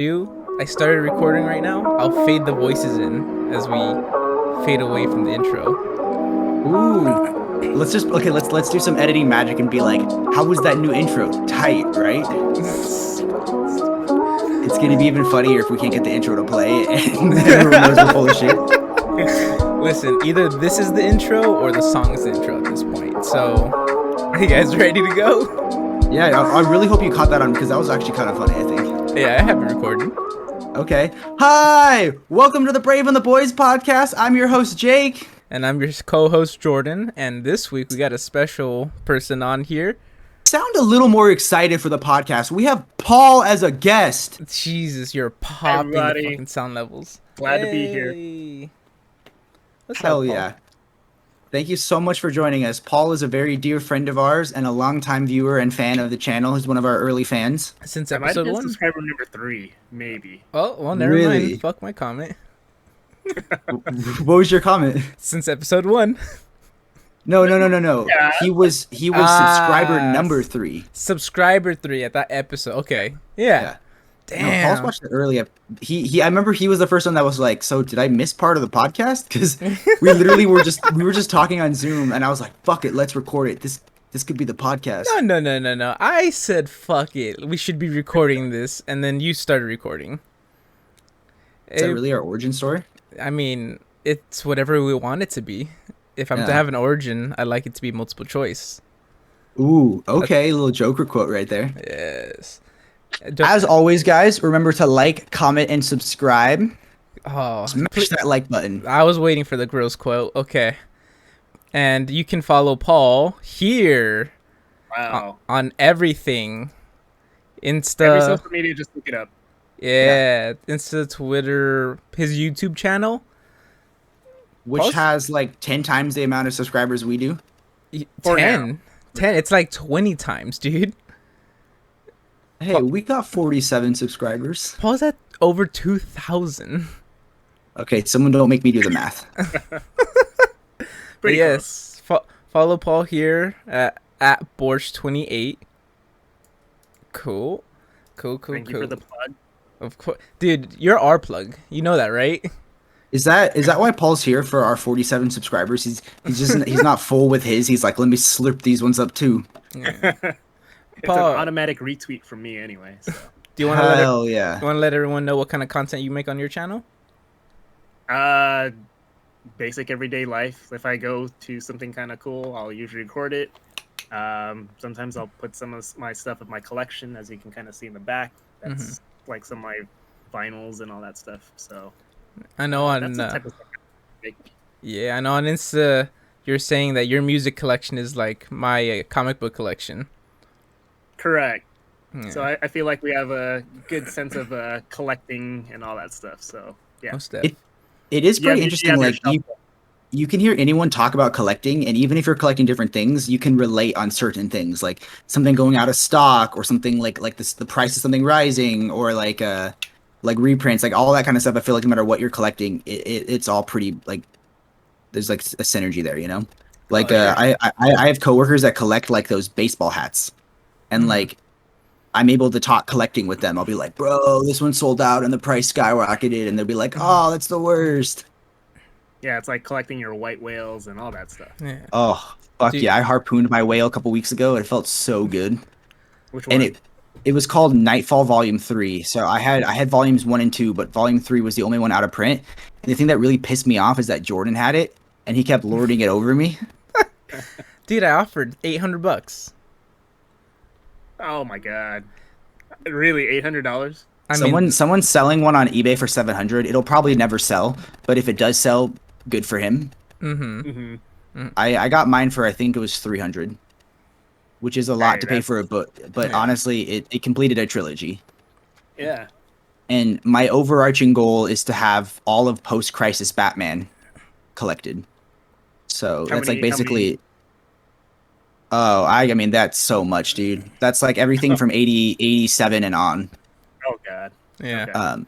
I started recording right now. I'll fade the voices in as we fade away from the intro. Ooh, let's do some editing magic and be like, how was that new intro? Tight, right? It's gonna be even funnier if we can't get the intro to play and everyone knows we're full of shit. Listen, either this is the intro or the song is the intro at this point. So, are you guys ready to go? Yeah, I really hope you caught that on because that was actually kind of funny, I think. Yeah, I have it recording. Okay. Hi! Welcome to the Brave and the Boys podcast. I'm your host, Jake. And I'm your co-host, Jordan. And this week we got a special person on here. Sound a little more excited for the podcast. We have Paul as a guest. Jesus, you're popping the fucking sound levels. Glad to be here. What's Hell up, Paul? yeah. Thank you so much for joining us. Paul is a very dear friend of ours and a longtime viewer and fan of the channel. He's one of our early fans. Since I might have episode been 1. subscriber number 3, maybe. Oh, well, never Really? mind. Fuck my comment. What was your comment? Since episode 1. No. Yeah. He was subscriber number 3. Subscriber 3 at that episode. Okay. Yeah. No, Damn. Paul's watched it early. I remember he was the first one that was like, so did I miss part of the podcast? Because we literally were just talking on Zoom and I was like, fuck it, let's record it. This could be the podcast. No. I said fuck it. We should be recording this, and then you started recording. Is that really our origin story? I mean, it's whatever we want it to be. If I'm to Yeah. have an origin, I like it to be multiple choice. Ooh, okay, a little Joker quote right there. Yes. As always, guys, remember to like, comment, and subscribe. Oh, Smash that like button. I was waiting for the gross quote. Okay. And you can follow Paul here Wow. on everything. Every Insta. social media, just look it up. Yeah. Insta, Twitter, his YouTube channel. Which Paul's- has like 10 times the amount of subscribers we do. 10. It's like 20 times, dude. Hey, we got 47 subscribers. Paul's at over 2,000. Okay, someone don't make me do the math. Pretty Yes. Follow Paul here at Borsche28. Cool. Thank you for the plug. Of course. Dude, you're our plug. You know that, right? Is that why Paul's here for our 47 subscribers? He's not full with his. He's like, let me slurp these ones up too. It's Paul- an automatic retweet from me anyway. So. Do you want to let Hell yeah. everyone know what kind of content you make on your channel? Basic everyday life. If I go to something kind of cool, I'll usually record it. Sometimes I'll put some of my stuff of my collection, as you can kind of see in the back. That's like some of my vinyls and all that stuff. So I know on that's the type of stuff I make. yeah, I know on Insta you're saying that your music collection is like my comic book collection. Correct. Yeah. So I feel like we have a good sense of collecting and all that stuff. So yeah. Most def. It is pretty You interesting. have your Like you can hear anyone talk about collecting, and even if you're collecting different things, you can relate on certain things, like something going out of stock, or something like this, the price of something rising, or like reprints, like all that kind of stuff. I feel like no matter what you're collecting, it's all pretty like there's like a synergy there, you know. Like yeah. I have coworkers that collect like those baseball hats, and like I'm able to talk collecting with them. I'll be like, bro, this one sold out and the price skyrocketed, and they'll be like, oh, that's the worst. Yeah, it's like collecting your white whales and all that stuff. Yeah. Oh, fuck Dude. yeah. I harpooned my whale a couple weeks ago. It felt so good. Which one? And it was called Nightfall Volume 3. So I had volumes 1 and 2, but volume 3 was the only one out of print. And the thing that really pissed me off is that Jordan had it and he kept lording it over me. Dude, I offered $800. Oh my god! Really, $800? Someone's selling one on eBay for 700. It'll probably never sell, but if it does sell, good for him. I got mine for I think it was 300, which is a lot Hey, to pay for a book. But Yeah. honestly, it completed a trilogy. Yeah. And my overarching goal is to have all of post-crisis Batman collected. So How that's many- like how basically. Oh, I mean that's so much, dude. That's like everything from 80, 87 and on. Oh god. Yeah. Okay.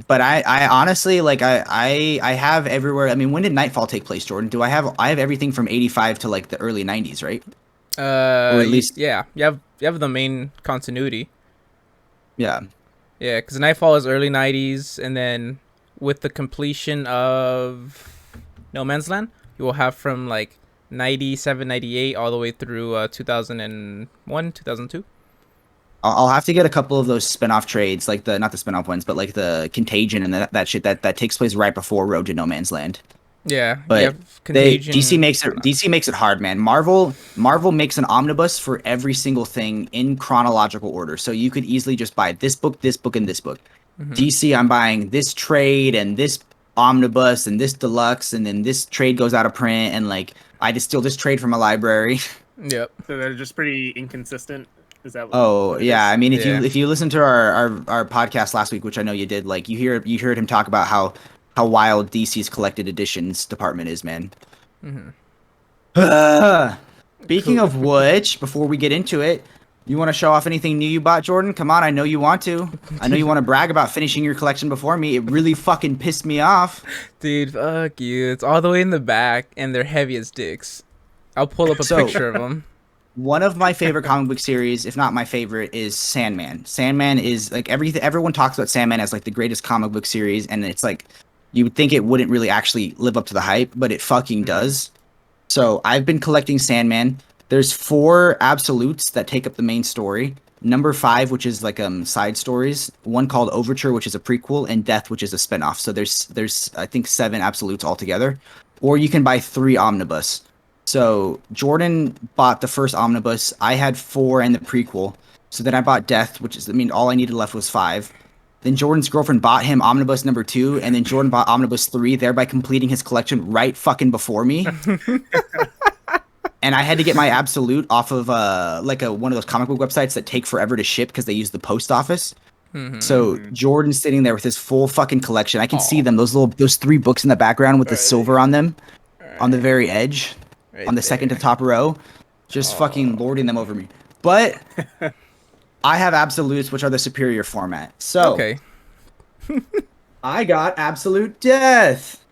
But I honestly like I have everywhere. I mean, when did Nightfall take place, Jordan? I have everything from 85 to like the early 90s, right? Or at least- yeah. You have the main continuity. Yeah. Yeah, because Nightfall is early 90s, and then with the completion of No Man's Land, you will have from like 97, 98 all the way through 2001, 2002. I'll have to get a couple of those spin-off trades, like the not the spin-off ones, but like the Contagion and that shit that takes place right before Road to No Man's Land. Yeah, you But have Contagion. DC makes it hard, man. Marvel makes an omnibus for every single thing in chronological order. So you could easily just buy this book, and this book. DC, I'm buying this trade and this omnibus and this deluxe, and then this trade goes out of print, and like I just steal this trade from a library. Yep. So they're just pretty inconsistent. Is that? What yeah, I mean, if you listen to our podcast last week, which I know you did, like you heard him talk about how wild DC's collected editions department is, man. Speaking of which, before we get into it, you want to show off anything new you bought, Jordan? Come on, I know you want to. I know you want to brag about finishing your collection before me. It really fucking pissed me off. Dude, fuck you. It's all the way in the back, and they're heavy as dicks. I'll pull up a picture of them. One of my favorite comic book series, if not my favorite, is Sandman. Sandman is like everyone talks about Sandman as like the greatest comic book series, and it's like you would think it wouldn't really actually live up to the hype, but it fucking does. So I've been collecting Sandman. There's 4 absolutes that take up the main story. Number 5, which is like side stories. One called Overture, which is a prequel, and Death, which is a spinoff. So there's I think 7 absolutes altogether. Or you can buy 3 omnibus. So Jordan bought the first omnibus. I had 4 and the prequel. So then I bought Death, which is, I mean, all I needed left was 5. Then Jordan's girlfriend bought him omnibus number 2, and then Jordan bought omnibus 3, thereby completing his collection right fucking before me. And I had to get my absolute off of one of those comic book websites that take forever to ship because they use the post office. So Jordan's sitting there with his full fucking collection. I can see them, those 3 books in the background with the silver on them, on the very edge. On the second to top row, just fucking lording them over me. But I have absolutes, which are the superior format. So Okay. I got Absolute Death.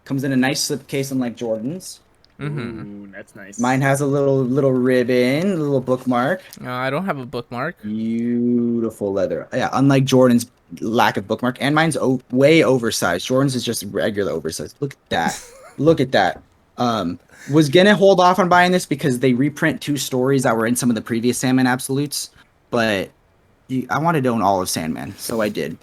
Comes in a nice slipcase, unlike Jordan's. Ooh, that's nice. Mine has a little ribbon, a little bookmark. I don't have a bookmark. Beautiful leather. Yeah, unlike Jordan's lack of bookmark, and mine's way oversized. Jordan's is just regular oversized. Look at that. Look at that. Was gonna hold off on buying this because they reprint 2 stories that were in some of the previous Sandman absolutes, but I wanted to own all of Sandman, so I did.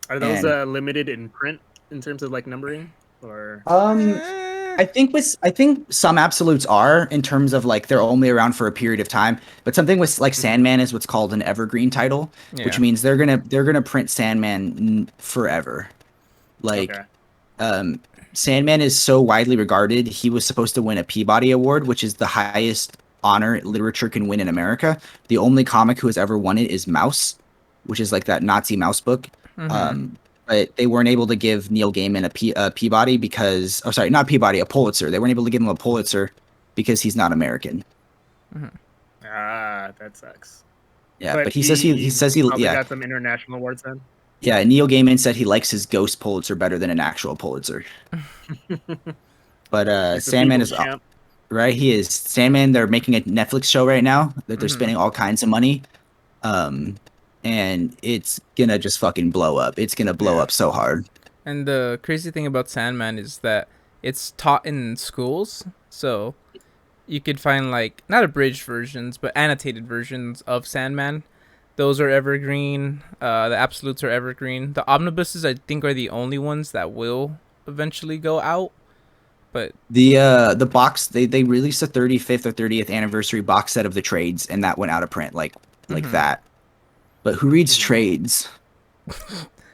Are those limited in print in terms of like numbering, or? I think some absolutes are, in terms of like they're only around for a period of time, but something with like Sandman is what's called an evergreen title, which means they're gonna print Sandman forever. Like, Sandman is so widely regarded. He was supposed to win a Peabody Award, which is the highest honor literature can win in America. The only comic who has ever won it is Mouse, which is like that Nazi mouse book. But they weren't able to give Neil Gaiman a Peabody because, oh sorry, not Peabody, a Pulitzer. They weren't able to give him a Pulitzer because he's not American. Ah, that sucks. Yeah, but he says he got some international awards then. Yeah, Neil Gaiman said he likes his ghost Pulitzer better than an actual Pulitzer. But Sandman is champ. Right. He is Sandman. They're making a Netflix show right now that they're spending all kinds of money, and it's gonna just fucking blow up. It's gonna blow up so hard. And the crazy thing about Sandman is that it's taught in schools, so you could find like not abridged versions, but annotated versions of Sandman. Those are evergreen. The absolutes are evergreen. The omnibuses, I think, are the only ones that will eventually go out. But the box they released a 35th or 30th anniversary box set of the trades, and that went out of print like that. But who reads trades?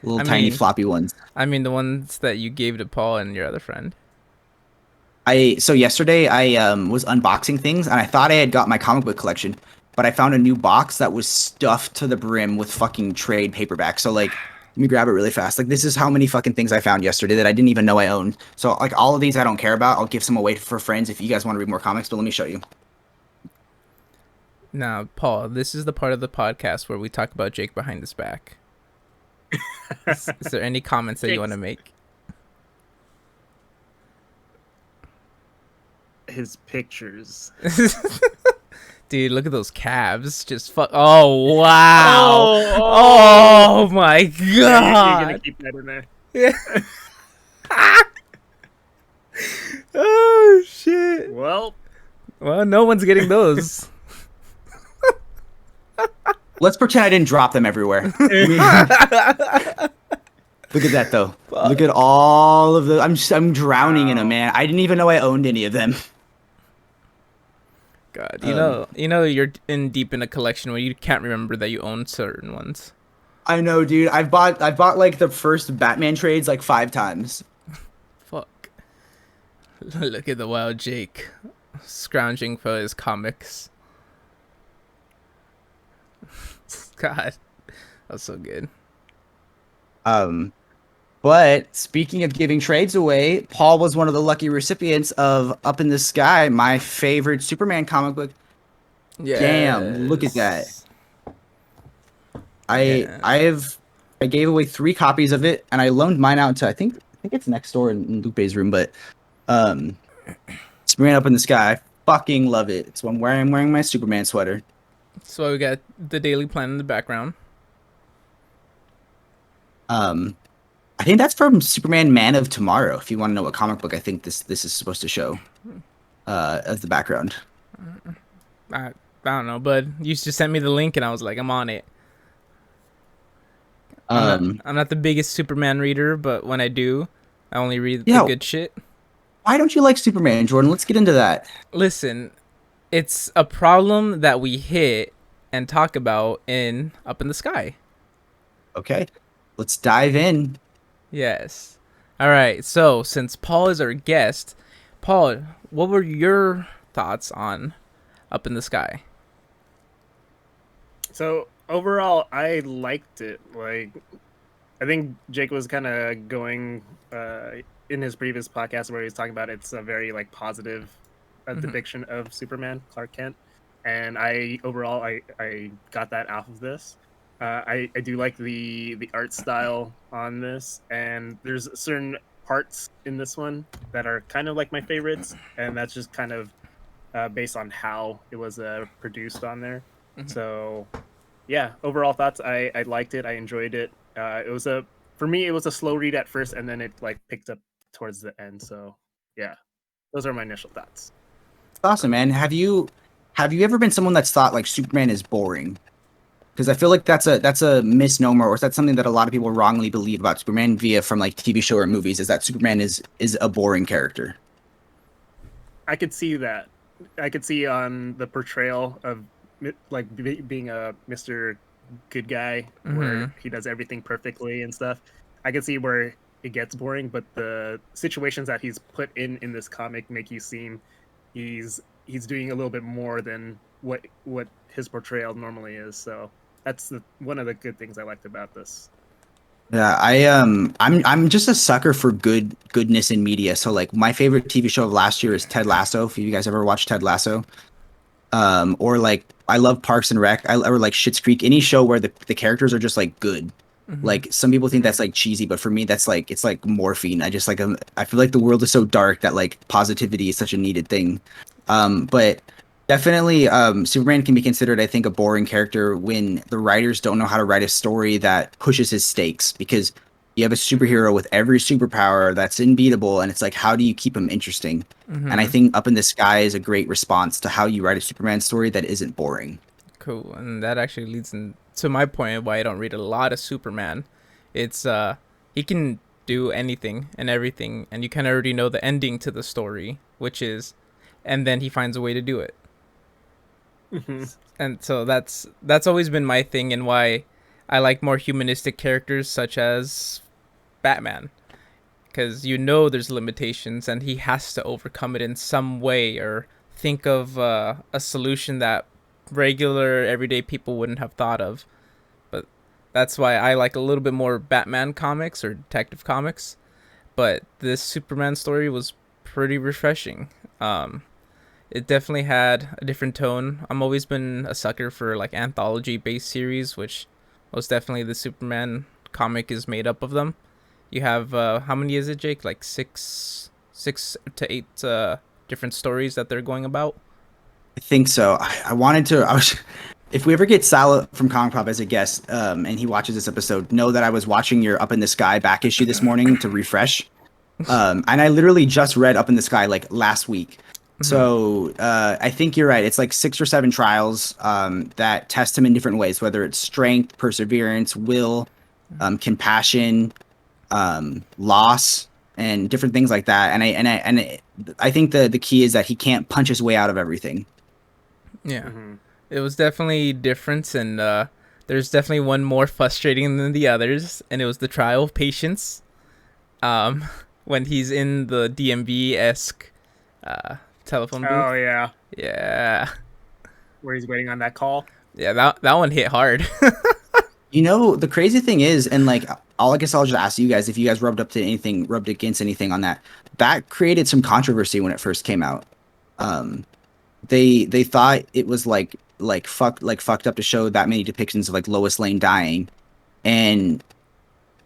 Little tiny floppy ones. I mean, the ones that you gave to Paul and your other friend. So yesterday I was unboxing things, and I thought I had got my comic book collection. But I found a new box that was stuffed to the brim with fucking trade paperback. So, like, let me grab it really fast. Like, this is how many fucking things I found yesterday that I didn't even know I owned. So, like, all of these I don't care about. I'll give some away for friends if you guys want to read more comics, but let me show you. Now, Paul, this is the part of the podcast where we talk about Jake behind his back. Is there any comments that you want to make? His pictures. Dude, look at those calves. Just fuck. Oh wow. Oh, Oh my yeah, you're gonna god. keep that in there. Yeah. Oh shit. Well, Well, no one's getting those. Let's pretend I didn't drop them everywhere. Look at that though. Fuck. Look at all of the. I'm drowning in them, man. I didn't even know I owned any of them. God, you know, you're in deep in a collection where you can't remember that you own certain ones. I know, dude. I've bought like the first Batman trades like 5 times. Fuck. Look at the wild Jake, scrounging for his comics. God, that's so good. But speaking of giving trades away, Paul was one of the lucky recipients of Up in the Sky, my favorite Superman comic book. Yeah. Damn, look at that. Yeah. I gave away 3 copies of it, and I loaned mine out to I think it's next door in Lupe's room, but Superman Up in the Sky. I fucking love it. It's when I'm wearing my Superman sweater. So we got the daily plan in the background. I think that's from Superman Man of Tomorrow. If you want to know what comic book I think this is supposed to show as the background. I don't know, but you just sent me the link and I was like, I'm on it. I'm not the biggest Superman reader, but when I do, I only read the good shit. Why don't you like Superman, Jordan? Let's get into that. Listen, it's a problem that we hit and talk about in Up in the Sky. Okay, let's dive in. Yes. All right. So since Paul is our guest, Paul, what were your thoughts on Up in the Sky? so overall, I liked it. Like, I think Jake was kind of going in his previous podcast where he was talking about it's a very like positive depiction of Superman, Clark Kent, and I got that out of this. I do like the art style on this, and there's certain parts in this one that are kind of like my favorites, and that's just kind of based on how it was produced on there. So, yeah, overall thoughts. I liked it. I enjoyed it. For me, it was a slow read at first, and then it like picked up towards the end. So, yeah, those are my initial thoughts. Awesome, man. Have you ever been someone that's thought like Superman is boring? Because I feel like that's a misnomer, or that's something that a lot of people wrongly believe about Superman from like TV show or movies, is that Superman is a boring character. I could see that. I could see on the portrayal of like being a Mr. Good guy where he does everything perfectly and stuff. I could see where it gets boring, but the situations that he's put in this comic make you seem he's doing a little bit more than what his portrayal normally is. So that's one of the good things I liked about this. Yeah, I'm just a sucker for goodness in media. So like my favorite TV show of last year is Ted Lasso. If you guys ever watched Ted Lasso, or like I love Parks and Rec, or like Schitt's Creek, any show where the characters are just like good. Like some people think that's like cheesy, but for me that's like it's like morphine. I just like I feel like the world is so dark that like positivity is such a needed thing. But definitely, Superman can be considered, I think, a boring character when the writers don't know how to write a story that pushes his stakes. Because you have a superhero with every superpower that's unbeatable, and it's like, how do you keep him interesting? And I think Up in the Sky is a great response to how you write a Superman story that isn't boring. Cool, and that actually leads to my point of why I don't read a lot of Superman. It's he can do anything and everything, and you kind of already know the ending to the story, which is, and then he finds a way to do it. And so that's always been my thing, and why I like more humanistic characters such as Batman, because you know there's limitations and he has to overcome it in some way, or think of a solution that regular everyday people wouldn't have thought of. But that's why I like a little bit more Batman comics or detective comics. But this Superman story was pretty refreshing. It definitely had a different tone. I'm always been a sucker for like anthology based series, which most definitely the Superman comic is made up of them. You have how many is it, Jake? Like six to eight different stories that they're going about. I think so. I wanted to. I was. If we ever get Sal from Comic Pop as a guest, and he watches this episode, know that I was watching your Up in the Sky back issue this morning to refresh. And I literally just read Up in the Sky like last week. So I think you're right. It's like 6 or 7 trials that test him in different ways, whether it's strength, perseverance, will, compassion, loss, and different things like that. I think the key is that he can't punch his way out of everything. Yeah. It was definitely different, and there's definitely one more frustrating than the others, and it was the trial of patience. When he's in the DMV-esque telephone booth. Oh yeah, Yeah. where he's waiting on that call. Yeah, that one hit hard. You know, the crazy thing is, and like, I guess I'll just ask you guys if you guys rubbed against anything on that. That created some controversy when it first came out. They thought it was fucked up to show that many depictions of like Lois Lane dying, and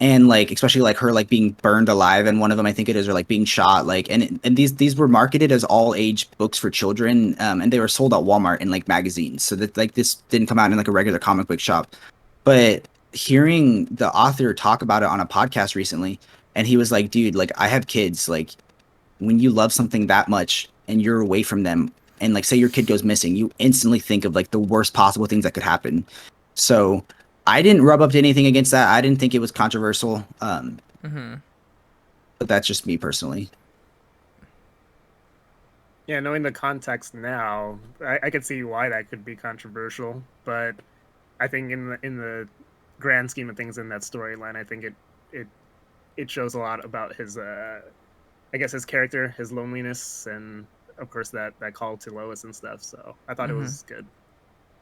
like especially like her like being burned alive, and one of them I think it is, or like being shot, like, and these were marketed as all age books for children, and they were sold at Walmart in like magazines, so that like this didn't come out in like a regular comic book shop. But hearing the author talk about it on a podcast recently, and he was like, dude, like I have kids, like when you love something that much and you're away from them, and like say your kid goes missing, you instantly think of like the worst possible things that could happen. So I didn't rub up to anything against that. I didn't think it was controversial. But that's just me personally. Yeah, knowing the context now, I could see why that could be controversial. But I think in the grand scheme of things in that storyline, I think it shows a lot about his I guess his character, his loneliness, and of course that call to Lois and stuff. So I thought it was good.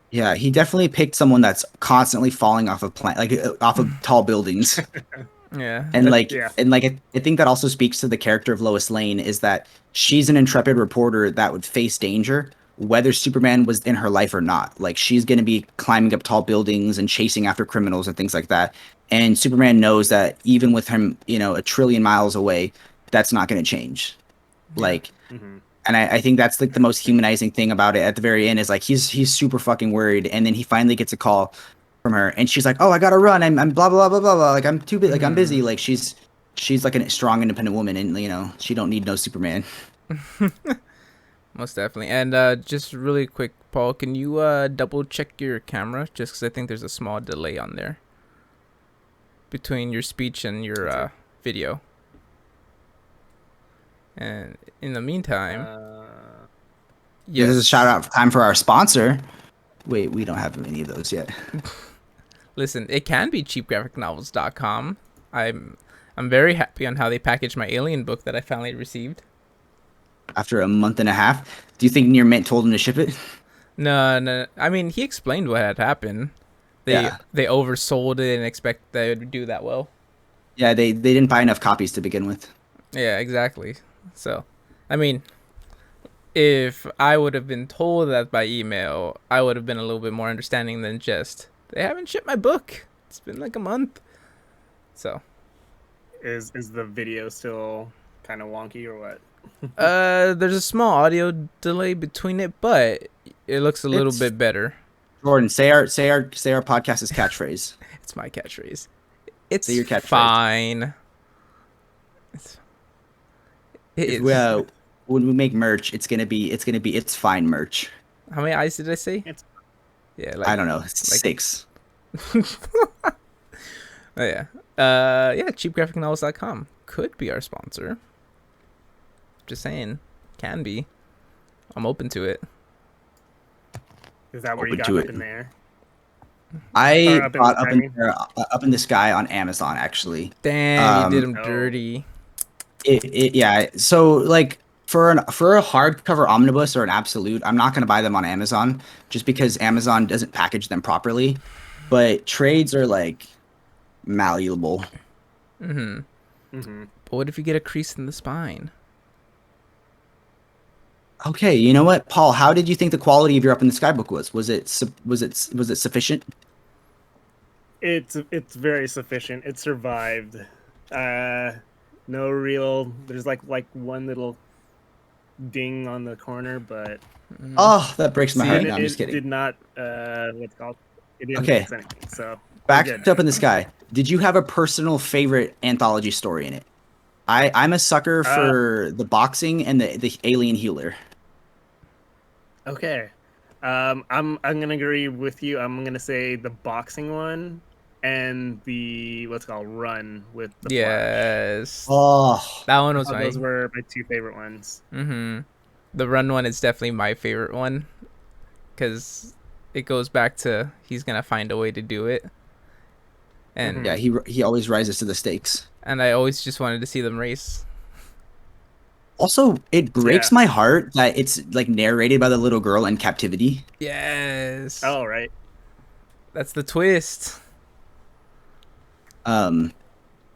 Yeah, he definitely picked someone that's constantly falling off of off of tall buildings. Yeah. And like, Yeah. I think that also speaks to the character of Lois Lane, is that she's an intrepid reporter that would face danger, whether Superman was in her life or not. Like, she's going to be climbing up tall buildings and chasing after criminals and things like that. And Superman knows that even with him, you know, a trillion miles away, that's not going to change. Like, and I think that's like the most humanizing thing about it. At the very end is like he's super fucking worried, and then he finally gets a call from her, and she's like, "Oh, I gotta run. I'm blah blah blah blah blah. Like I'm too big. Like I'm busy. Like she's like a strong, independent woman, and you know she don't need no Superman." Most definitely. And just really quick, Paul, can you double check your camera? Just because I think there's a small delay on there between your speech and your video. And in the meantime, This is a shout out time for our sponsor. Wait, we don't have any of those yet. Listen, it can be cheapgraphicnovels.com. I'm very happy on how they packaged my Alien book that I finally received. After a month and a half, do you think Near Mint told him to ship it? No. I mean, he explained what had happened. They oversold it and expect that it would do that well. Yeah, they didn't buy enough copies to begin with. Yeah, exactly. So, I mean, if I would have been told that by email, I would have been a little bit more understanding than just, they haven't shipped my book. It's been like a month. So. Is the video still kind of wonky or what? There's a small audio delay between it, but it looks a little bit better. Jordan, say our podcast's catchphrase. It's my catchphrase. It's your catchphrase. fine. When we make merch, it's gonna be it's fine merch. How many eyes did I say? Yeah, like, I don't know, 6. Oh yeah. Cheapgraphicnovels.com could be our sponsor. Just saying, can be. I'm open to it. Is that where Open you got to up it. in there? I bought Up in the Sky on Amazon, actually. Damn, you did them dirty. Yeah. So like for a hardcover omnibus or an absolute, I'm not gonna buy them on Amazon just because Amazon doesn't package them properly. But trades are like malleable. But what if you get a crease in the spine? Okay, you know what, Paul? How did you think the quality of your Up in the Sky book was? Was it sufficient? It's very sufficient. It survived. No real. There's like one little ding on the corner, but Oh, that breaks my heart. See? No, I'm just it kidding. did not what's it called? It didn't Okay. fix anything. So we're Back good. up in the sky. Did you have a personal favorite anthology story in it? I'm a sucker Uh, for the boxing and the alien healer. okay. I'm gonna agree with you. I'm gonna say the boxing one and the what's it called run with the Flash. Yes. Oh, That one I was thought my those were my two favorite ones. the run one is definitely my favorite one cuz it goes back to he's going to find a way to do it. Mm-hmm. yeah, And he always rises to the stakes. I always just wanted to see them race. Also, it Yeah. breaks my heart that it's like narrated by the little girl in captivity. Yes. Oh, right. That's the twist. Um,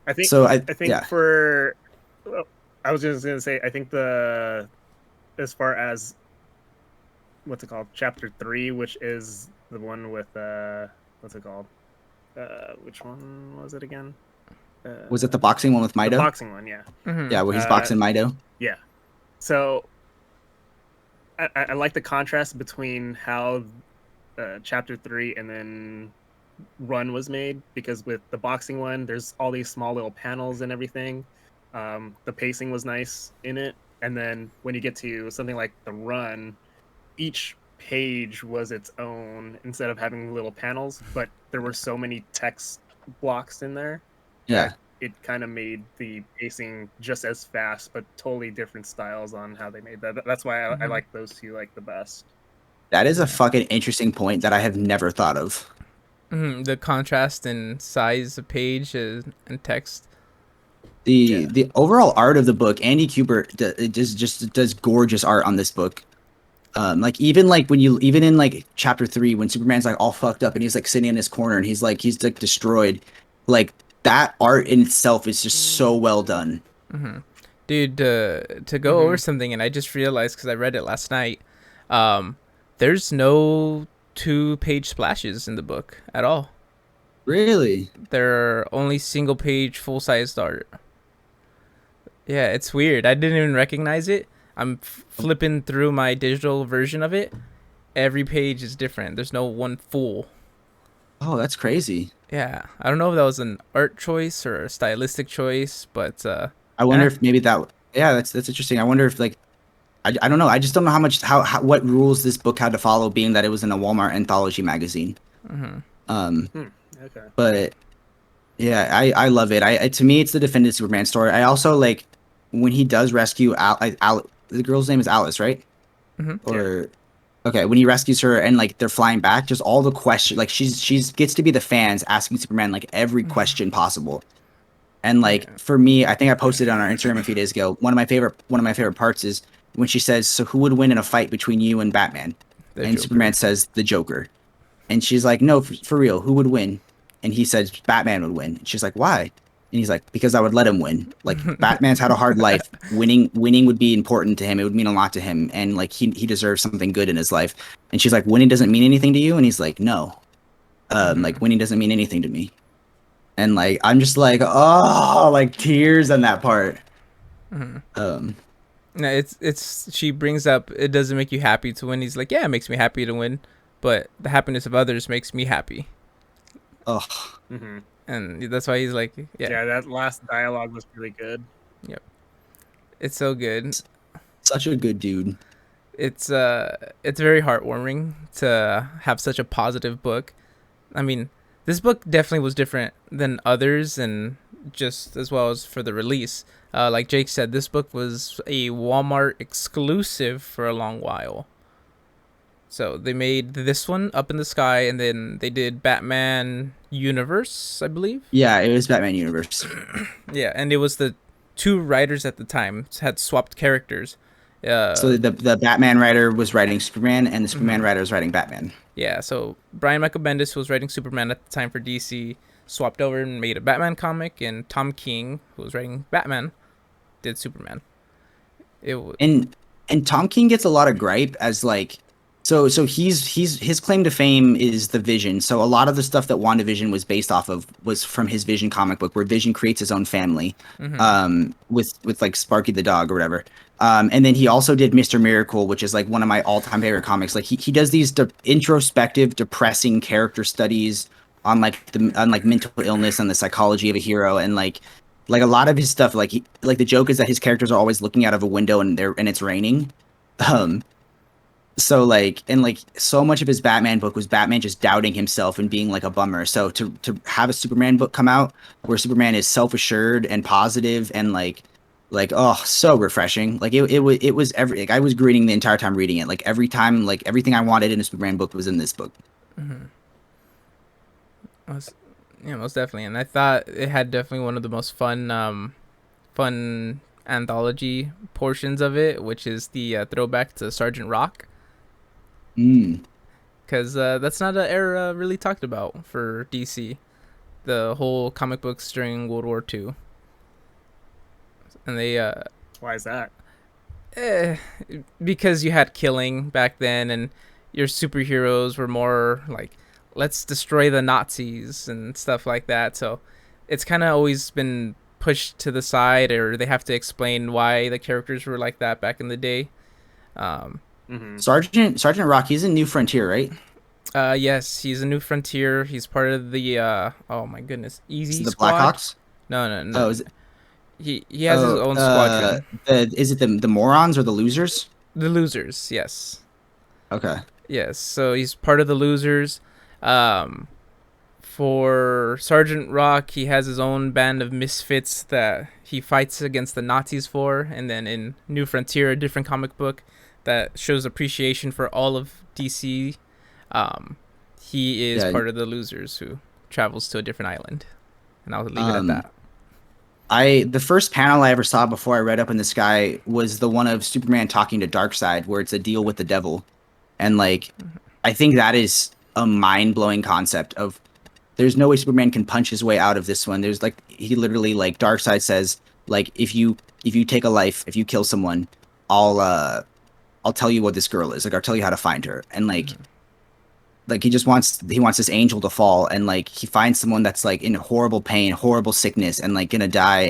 I think so I think yeah, for well, I was just gonna say I think the as far as what's it called chapter 3, which is the one with what's it called which one was it again? was it the boxing one with The Mido? boxing one, yeah. Yeah, where he's Uh, boxing Mido. yeah. So I like the contrast between how chapter 3 and then run was made, because with the boxing one there's all these small little panels and everything. The pacing was nice in it, and then when you get to something like the run, each page was its own instead of having little panels, but there were so many text blocks in there that Yeah, it kind of made the pacing just as fast, but totally different styles on how they made that. That's why I Mhm. like those two like the best. that is a Yeah. fucking interesting point that I have never thought of. The contrast in size of page and text. The Yeah. the overall art of the book, Andy Kubert just does gorgeous art on this book. Like even like when you even in like chapter 3 when Superman's like all fucked up and he's like sitting in his corner and he's like destroyed, like that art in itself is just so well done. Dude, to go over Mm-hmm. something, and I just realized because I read it last night. Um, there's no 2-page splashes in the book at all. Really? There are only single-page, full-sized art. Yeah, it's weird. I didn't even recognize it. I'm flipping through my digital version of it. Every page is different. There's no one full. Oh, that's crazy. Yeah, I don't know if that was an art choice or a stylistic choice, but I wonder yeah. if maybe that yeah, that's interesting. I wonder if like I don't know. I just don't know how much how what rules this book had to follow being that it was in a Walmart anthology magazine. Um, Okay. but yeah, I love it. To me it's the definitive Superman story. I also like when he does rescue Al, the girl's name is Alice, right? Yeah. Or okay, when he rescues her and like they're flying back, just all the question like she's gets to be the fans asking Superman like every question possible. And like Yeah, for me, I think I posted it on our Instagram a few days ago. One of my favorite parts is when she says, "So who would win in a fight between you and Batman?" the And Superman Joker. says, "The Joker." And she's like, "No, for real, who would win?" And he says, "Batman would win." And she's like, "Why?" And he's like, "Because I would let him win. Like Batman's had a hard life. Winning would be important to him. It would mean a lot to him, and like he deserves something good in his life." And she's like, "Winning doesn't mean anything to you?" And he's like, "No, like winning doesn't mean anything to me." And like I'm just like, oh, like tears on that part. Um, No, it's she brings up it doesn't make you happy to win. He's like, yeah, it makes me happy to win, but the happiness of others makes me happy, oh, Mm-hmm. and that's why he's like, yeah, Yeah, that last dialogue was really good. yep, it's so good. such a good dude. It's very heartwarming to have such a positive book. I mean, this book definitely was different than others, and just as well as for the release. Like Jake said, this book was a Walmart exclusive for a long while. So they made this one Up in the Sky, and then they did Batman Universe, I believe. Yeah, it was Batman Universe. Yeah, and it was the two writers at the time had swapped characters. So Uh, the Batman writer was writing Superman, and the Superman mhm. writer was writing Batman. Yeah, so Brian Michael Bendis was writing Superman at the time for DC, swapped over and made a Batman comic, and Tom King, who was writing Batman, did Superman. It was And Tom King gets a lot of gripe as like So he's his claim to fame is the Vision. So a lot of the stuff that WandaVision was based off of was from his Vision comic book, where Vision creates his own family, with like Sparky the dog or whatever. And then he also did Mr. Miracle, which is like one of my all-time favorite comics. Like he does these introspective, depressing character studies on like mental illness and the psychology of a hero, and like a lot of his stuff, like the joke is that his characters are always looking out of a window and it's raining. Um, so like so much of his Batman book was Batman just doubting himself and being like a bummer. So to have a Superman book come out where Superman is self-assured and positive and like oh, so refreshing. Like it was every like I was grinning the entire time reading it. Like every time, like everything I wanted in a Superman book was in this book. Most, yeah, most definitely. And I thought it had definitely one of the most fun anthology portions of it, which is the throwback to Sergeant Rock, Mm. because that's not an era really talked about for DC. The whole comic books during World War II, and they Why is that? eh, because you had killing back then, and your superheroes were more like, let's destroy the Nazis and stuff like that. So it's kind of always been pushed to the side, or they have to explain why the characters were like that back in the day. Um, Sergeant Rock, he's in New Frontier, right? yes, he's a New Frontier. He's part of the oh my goodness, Is Easy it the Squad. Blackhawks? No, no, Oh, no. is it? He has his Oh, own squadron. is it the morons or the losers? The Losers, yes. Okay. Yes, so he's part of the Losers. Um, for Sergeant Rock, he has his own band of misfits that he fights against the Nazis for. And then in New Frontier, a different comic book that shows appreciation for all of DC, um, he is Yeah. part of the Losers who travels to a different island. And I'll leave it at Um, that. the first panel I ever saw before I read Up in the Sky was the one of Superman talking to Darkseid, where it's a deal with the devil, and like I think that is a mind-blowing concept of there's no way Superman can punch his way out of this one. There's like he literally like Darkseid says like if you take a life, if you kill someone, I'll tell you what this girl is. Like I'll tell you how to find her. And like he wants this angel to fall, and like he finds someone that's like in horrible pain, horrible sickness, and like gonna die,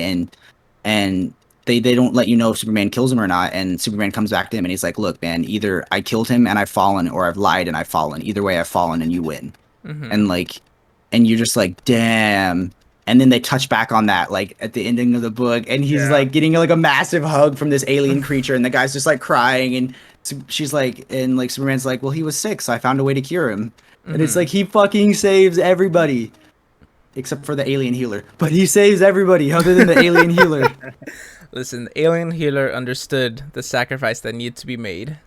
and they don't let you know if Superman kills him or not. And Superman comes back to him and he's like, look, man, either I killed him and I've fallen, or I've lied and I've fallen. Either way, I've fallen and you win. And like, and you're just like, damn. And then they touch back on that, like at the ending of the book, and he's Yeah. like getting like a massive hug from this alien creature, and the guy's just like crying, and she's like, and like Superman's like, well, he was sick, so I found a way to cure him. And it's like he fucking saves everybody except for the alien healer, but he saves everybody other than the alien healer. Listen, the alien healer understood the sacrifice that needed to be made.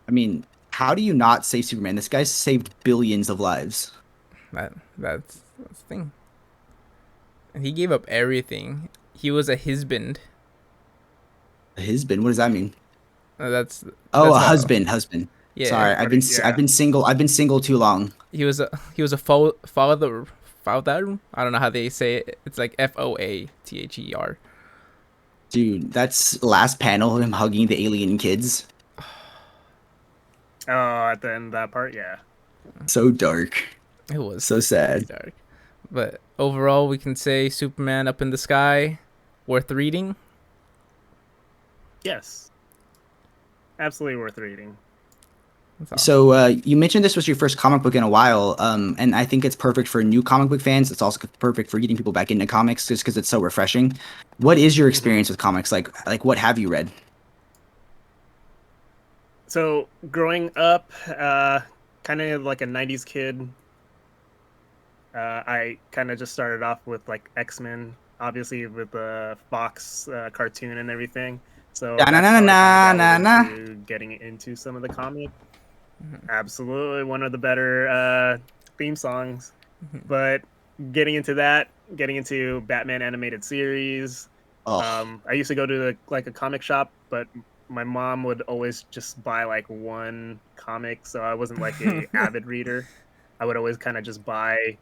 I mean, how do you not save Superman? This guy's saved billions of lives. That's the thing. And he gave up everything. He was a husband. His been? What does that mean? That's Oh, that's a how- husband. Yeah. Sorry, Yeah. I've been single too long. He was a father. I don't know how they say it. It's like FOATHER. Dude, that's last panel of him hugging the alien kids. Oh, at the end of that part, yeah. So dark. It was So sad. dark. But overall, we can say Superman Up in the Sky, worth reading. Yes. Absolutely worth reading. That's all. So you mentioned this was your first comic book in a while, and I think it's perfect for new comic book fans. It's also perfect for getting people back into comics just because it's so refreshing. What is your experience with comics? Like what have you read? So growing up, kind of like a '90s kid, I kind of just started off with like X-Men, obviously with the Fox cartoon and everything. So that's how I kinda got into getting into some of the comic. Absolutely one of the better theme songs. But getting into Batman animated series. Oh, I used to go to like a comic shop, but my mom would always just buy like one comic, so I wasn't like a avid reader. I would always kind of just buy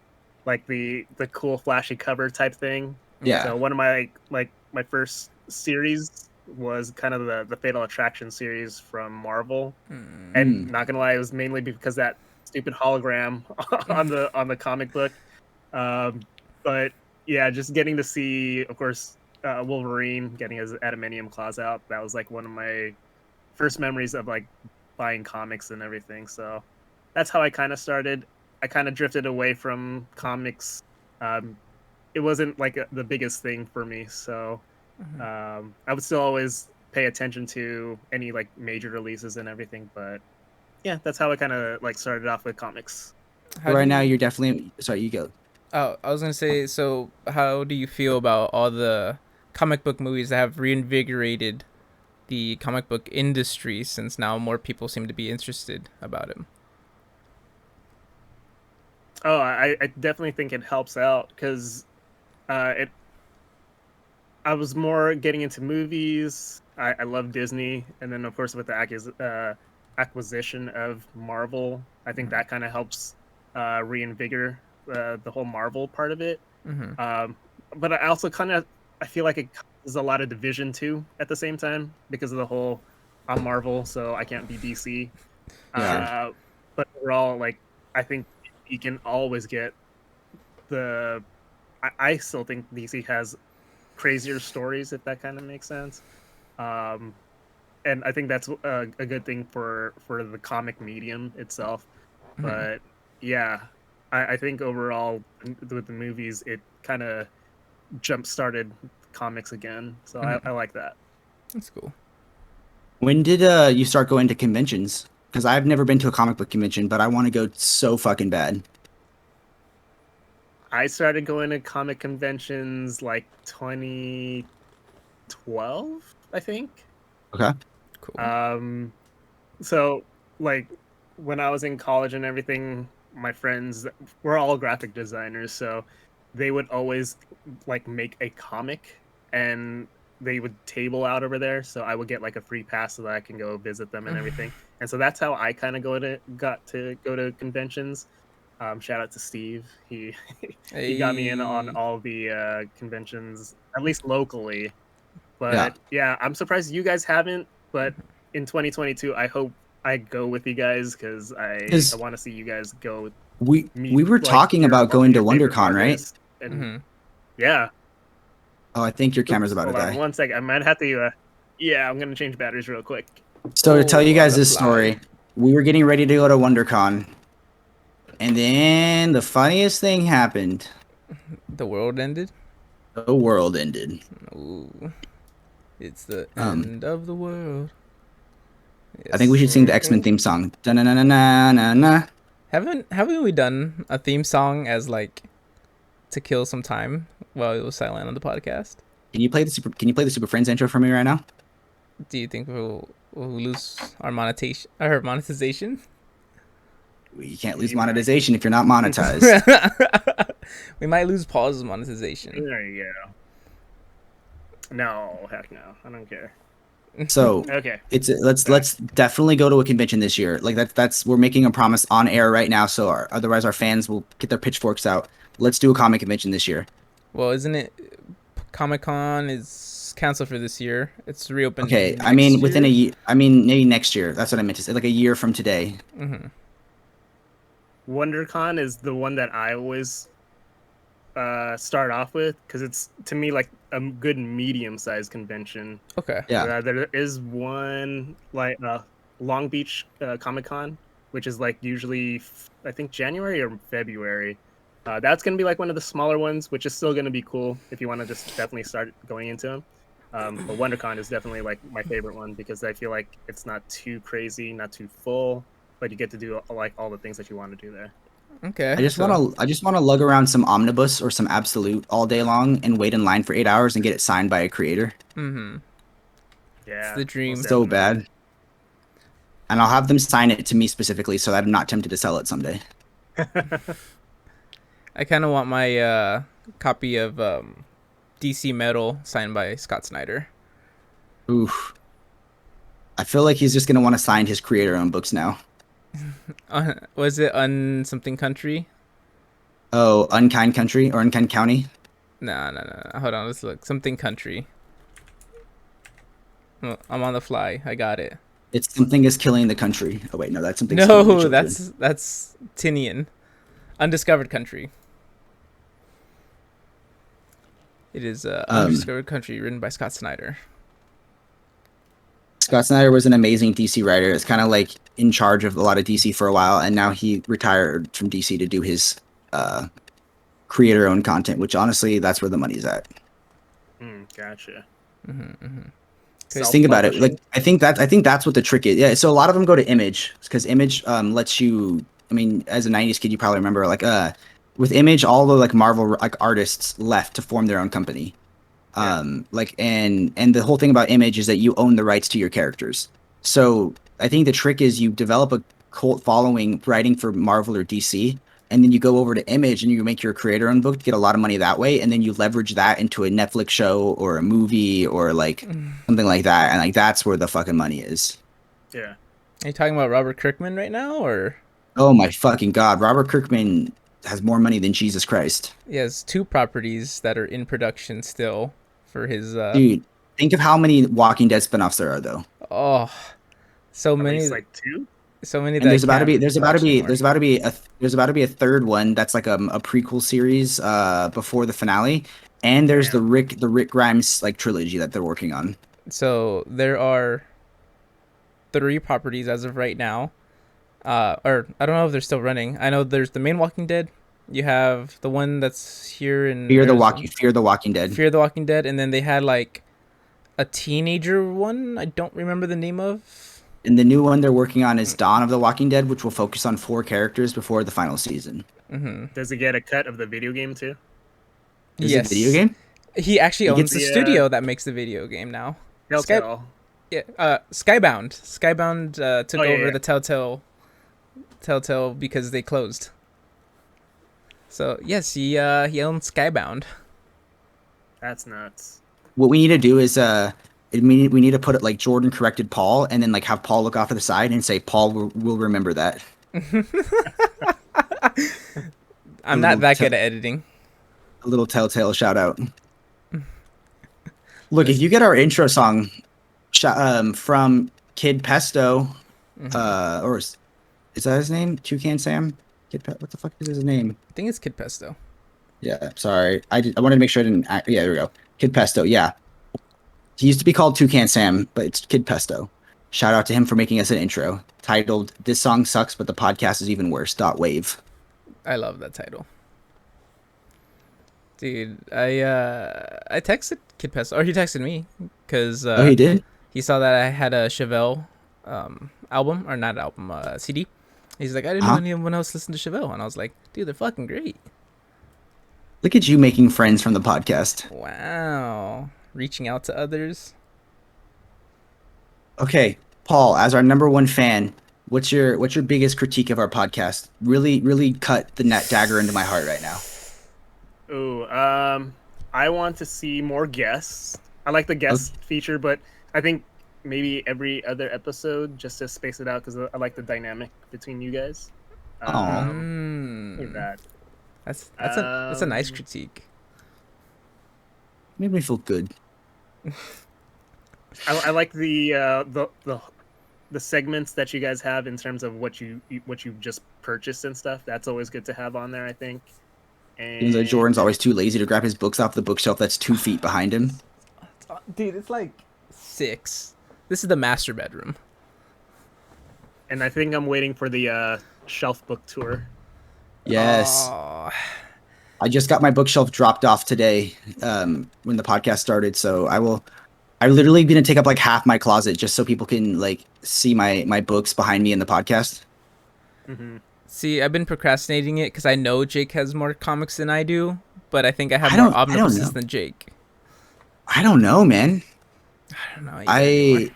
like the cool flashy cover type thing. yeah. So one of my like my first series was kind of the Fatal Attraction series from Marvel, and Mm. not gonna lie, it was mainly because that stupid hologram on the comic book. But yeah, just getting to see, of course, Wolverine getting his adamantium claws out. That was like one of my first memories of like buying comics and everything. So that's how I kind of started. I kind of drifted away from comics. Um, it wasn't like the biggest thing for me, so I would still always pay attention to any like major releases and everything. But yeah, that's how I kind of like started off with comics. How do Right now, you? you're definitely sorry. You go. Oh, I was gonna say. So, how do you feel about all the comic book movies that have reinvigorated the comic book industry since now more people seem to be interested about it? Oh, I definitely think it helps out because it I was more getting into movies. I love Disney, and then of course with the acquisition of Marvel, I think that kind of helps reinvigorate the whole Marvel part of it. Mm-hmm. Um, but I also kind of I feel like it causes a lot of division too at the same time because of the whole I'm Marvel, so I can't be DC. Yeah. Sure. Uh, but overall, like I think you can always get the. I still think DC has crazier stories, if that kind of makes sense. Um, and I think that's a good thing for the comic medium itself. Mm-hmm. But yeah, I think overall with the movies, it kind of jump started comics again. So Mm-hmm. I like that. That's cool. When did you start going to conventions? Because I've never been to a comic book convention, but I want to go so fucking bad. I started going to comic conventions like 2012, I think. Okay. Cool. Um, so like when I was in college and everything, my friends were all graphic designers, so they would always like make a comic and they would table out over there, so I would get like a free pass so that I can go visit them and everything. And so that's how I kind of got to go to conventions. Shout out to Steve. He he got me in on Hey. all the conventions, at least locally. Yeah. But yeah, I'm surprised you guys haven't. But in 2022, I hope I go with you guys because I Because want to see you guys go meet we were like talking about one of going to your favorite WonderCon, right? artists. And Mm-hmm. yeah, Oh, I think your camera's oops, about to hold on die. one second. I might have to. Yeah, I'm gonna change batteries real quick. So to tell you Oh, on guys the this fly. story, we were getting ready to go to WonderCon, and then the funniest thing happened. The world ended. The world ended. Ooh, it's the Um, end of the world. I Yes, think we should sing the X-Men sir. theme song. Da-na-na-na-na-na. Haven't we done a theme song as like to kill some time while it was silent on the podcast? Can you play the Super Friends intro for me right now? Do you think we'll lose our monetization? Our monetization? You can't lose You might. monetization if you're not monetized. We might lose Paul's monetization. There you go. No, heck no. I don't care. So Okay, back. let's definitely go to a convention this year. Like that's we're making a promise on air right now. So otherwise our fans will get their pitchforks out. Let's do a comic convention this year. Well, isn't it Comic Con is canceled for this year? It's Okay, reopening I mean next within a year. year. I mean maybe next year. That's what I meant to say. Like a year from today. Mm-hmm. WonderCon is the one that I always start off with because it's to me like a good medium-sized convention. Okay. Yeah. There is one like Long Beach Comic Con, which is like usually I think January or February. That's gonna be like one of the smaller ones, which is still gonna be cool if you want to just definitely start going into them. But WonderCon is definitely like my favorite one because I feel like it's not too crazy, not too full, but you get to do like all the things that you want to do there. Okay. So I just wanna lug around some omnibus or some absolute all day long and wait in line for 8 hours and get it signed by a creator. mm-hmm. It's Yeah, the most dream. So definitely. bad. And I'll have them sign it to me specifically so that I'm not tempted to sell it someday. I kind of want my copy of DC Metal signed by Scott Snyder. Oof. I feel like he's just gonna want to sign his creator-owned books now. Was it on something country? Oh, Unkind Country or Unkind County? No. Hold on, let's look. Something country. Oh, I'm on the fly. I got it. It's Something is Killing the Country. Oh wait, no, that's Something's Killing the No, Children. that's Tinian. Undiscovered Country. It is Um, Undiscovered Country, written by Scott Snyder. Scott Snyder was an amazing DC writer. It's kind of like in charge of a lot of DC for a while, and now he retired from DC to do his uh, creator-owned content. Which honestly, that's where the money's at. Gotcha. Just think about it. Like I think that's what the trick is. Yeah. So a lot of them go to Image because Image lets you. I mean, as a '90s kid, you probably remember like with Image, all the like Marvel like artists left to form their own company. Like and the whole thing about Image is that you own the rights to your characters. So I think the trick is you develop a cult following writing for Marvel or DC, and then you go over to Image and you make your creator-owned book to get a lot of money that way, and then you leverage that into a Netflix show or a movie or like something like that, and like that's where the fucking money is. Yeah. Are you talking about Robert Kirkman right now, or? Oh my fucking god, Robert Kirkman has more money than Jesus Christ. He has 2 properties that are in production still for his. Dude, think of how many Walking Dead spinoffs there are though. Oh, so At many. least like 2. So many. And That there's I about to be can't there's about to watch be anymore. there's about to be a third one that's like a prequel series before the finale, and there's the Rick Grimes like trilogy that they're working on. So there are 3 properties as of right now. Or I don't know if they're still running. I know there's the main Walking Dead. You have the one that's here in Fear the Arizona. Walking Dead. Fear the Walking Dead, and then they had like a teenager one. I don't remember the name of. And the new one they're working on is Dawn of the Walking Dead, which will focus on 4 characters before the final season. Does it get a cut of the video game too? Is Yes. it a video game? He actually He owns gets the the, studio that makes the video game now. Telltale. Yeah, Skybound. Skybound took over yeah. the Telltale because they closed. So yes, he owns Skybound. That's nuts. What we need to do is we need to put it like Jordan corrected Paul, and then like have Paul look off to the side and say Paul will remember that. I'm not that good at editing. A little Telltale shout out. Look, if you get our intro song from Kid Pesto, or is that his name? Toucan Sam? What the fuck is his name? I think it's Kid Pesto. Yeah, sorry. I wanted to make sure I didn't. Yeah, there we go. Kid Pesto. Yeah, he used to be called Toucan Sam, but it's Kid Pesto. Shout out to him for making us an intro titled "This Song Sucks, but the podcast is even worse." .wave. I love that title. Dude, I texted Kid Pesto, or he texted me, because Oh, he did. he saw that I had a Chevelle album, or not album, CD. He's like, I didn't know anyone else listened to Chevelle, and I was like, dude, they're fucking great. Look at you making friends from the podcast. Wow, reaching out to others. Okay, Paul, as our #1 fan, what's your biggest critique of our podcast? Really cut the net dagger into my heart right now. Ooh, I want to see more guests. I like the guest feature, but I think maybe every other episode just to space it out because I like the dynamic between you guys. Like that. That's a nice critique. Made me feel good. I like the segments that you guys have in terms of what you just purchased and stuff. That's always good to have on there, I think. And Even though Jordan's always too lazy to grab his books off the bookshelf that's 2 feet behind him. Dude, it's like 6. This is the master bedroom. And I think I'm waiting for the shelf book tour. Yes. Oh, I just got my bookshelf dropped off today when the podcast started, so I'm literally going to take up like half my closet just so people can like see my books behind me in the podcast. Mm-hmm. see, I've been procrastinating it because I know Jake has more comics than I do, but I think I have I more don't know. omnibuses than Jake. I don't know, man. I don't know. either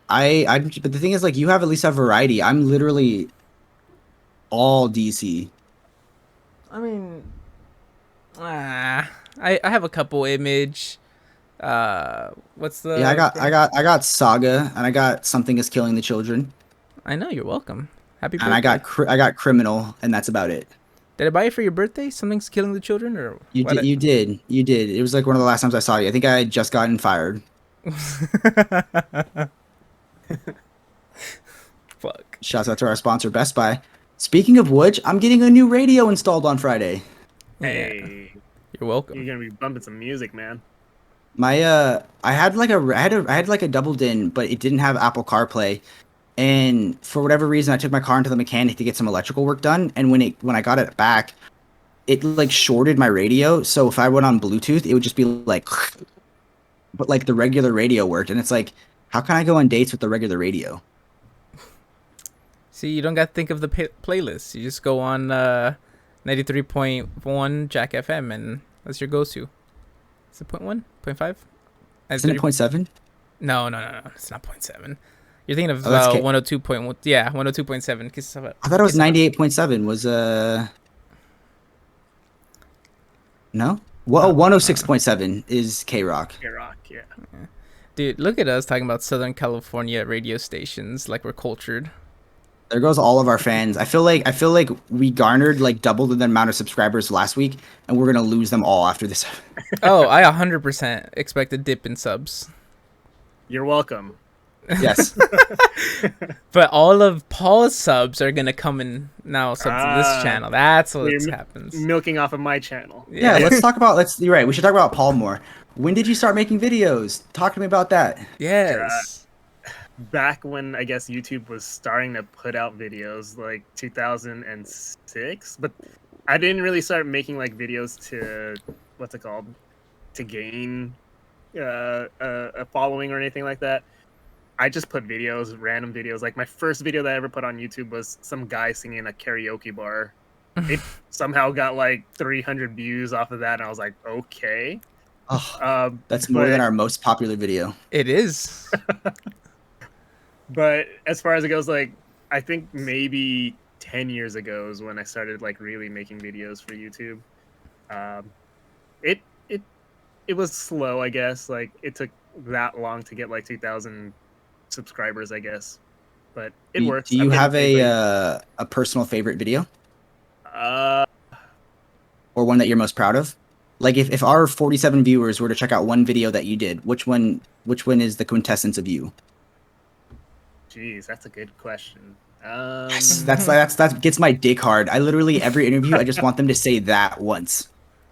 anymore. But the thing is, like, you at least have variety. I'm literally all DC. I mean, I have a couple Image. What's the? Yeah, I got Saga, and I got Something is Killing the Children, I know, you're welcome. Happy birthday. and I got Criminal, and that's about it. Did I buy it for your birthday? Something's Killing the Children, or You what? did. It was like one of the last times I saw you. I think I had just gotten fired. Fuck. Shouts out to our sponsor, Best Buy. Speaking of which, I'm getting a new radio installed on Friday. Yeah. Hey, You're welcome. you're gonna be bumping some music, man. My I had like I had like a double din, but it didn't have Apple CarPlay. And for whatever reason, I took my car into the mechanic to get some electrical work done. And when I got it back, it like shorted my radio. So if I went on Bluetooth, it would just be like, but like the regular radio worked. And it's like, how can I go on dates with the regular radio? See, you don't got to think of the playlist. You just go on 93.1 Jack FM, and that's your go-to. Is it 0.1? 0.5? Isn't it 0.7? No. It's not 0.7. You're thinking of Oh, that's 102.1. Yeah, 102.7. I thought it was 98.7. Was no? Well, 106.7 is K Rock. K-Rock, yeah. Dude, look at us talking about Southern California radio stations like we're cultured. There goes all of our fans. I feel like we garnered like double the amount of subscribers last week, and we're gonna lose them all after this. Oh, I 100% expect a dip in subs. You're welcome. Yes. But all of Paul's subs are gonna come in now sub to this channel. That's what You're happens. milking off of my channel. Yeah, let's talk about you're right. We should talk about Paul more. When did you start making videos? Talk to me about that. Yes. Back when I guess YouTube was starting to put out videos, like 2006, but I didn't really start making like videos to what's it called, to gain a following or anything like that. I just put videos, random videos. Like my first video that I ever put on YouTube was some guy singing a karaoke bar. It somehow got like 300 views off of that, and I was like, okay. Oh, that's more than our most popular video. It is. But as far as it goes, like I think maybe 10 years ago is when I started like really making videos for YouTube. It was slow, I guess. Like it took that long to get like 2,000 subscribers, I guess. But it works. Do you have a personal favorite video? Or one that you're most proud of? Like if our 47 viewers were to check out one video that you did, which one is the quintessence of you? Jeez, that's a good question. That gets my dick hard. I literally every interview I just want them to say that once.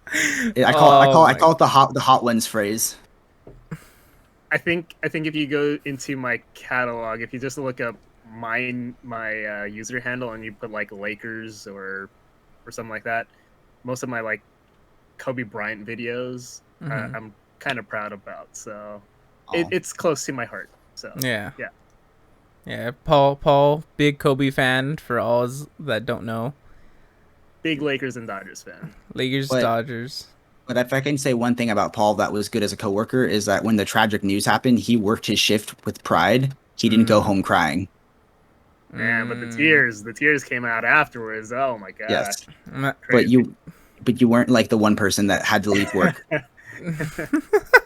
I call it the hot ones phrase. I think if you go into my catalog, if you just look up my user handle and you put like Lakers or something like that, most of my like Kobe Bryant videos I'm kind of proud about. So it's close to my heart. So yeah. Paul, big Kobe fan for all that don't know. Big Lakers and Dodgers fan. Dodgers. But if I can say one thing about Paul that was good as a coworker is that when the tragic news happened, he worked his shift with pride. He didn't go home crying. Yeah, but the tears came out afterwards. Oh my god. Yes. Crazy. But you weren't like the one person that had to leave work.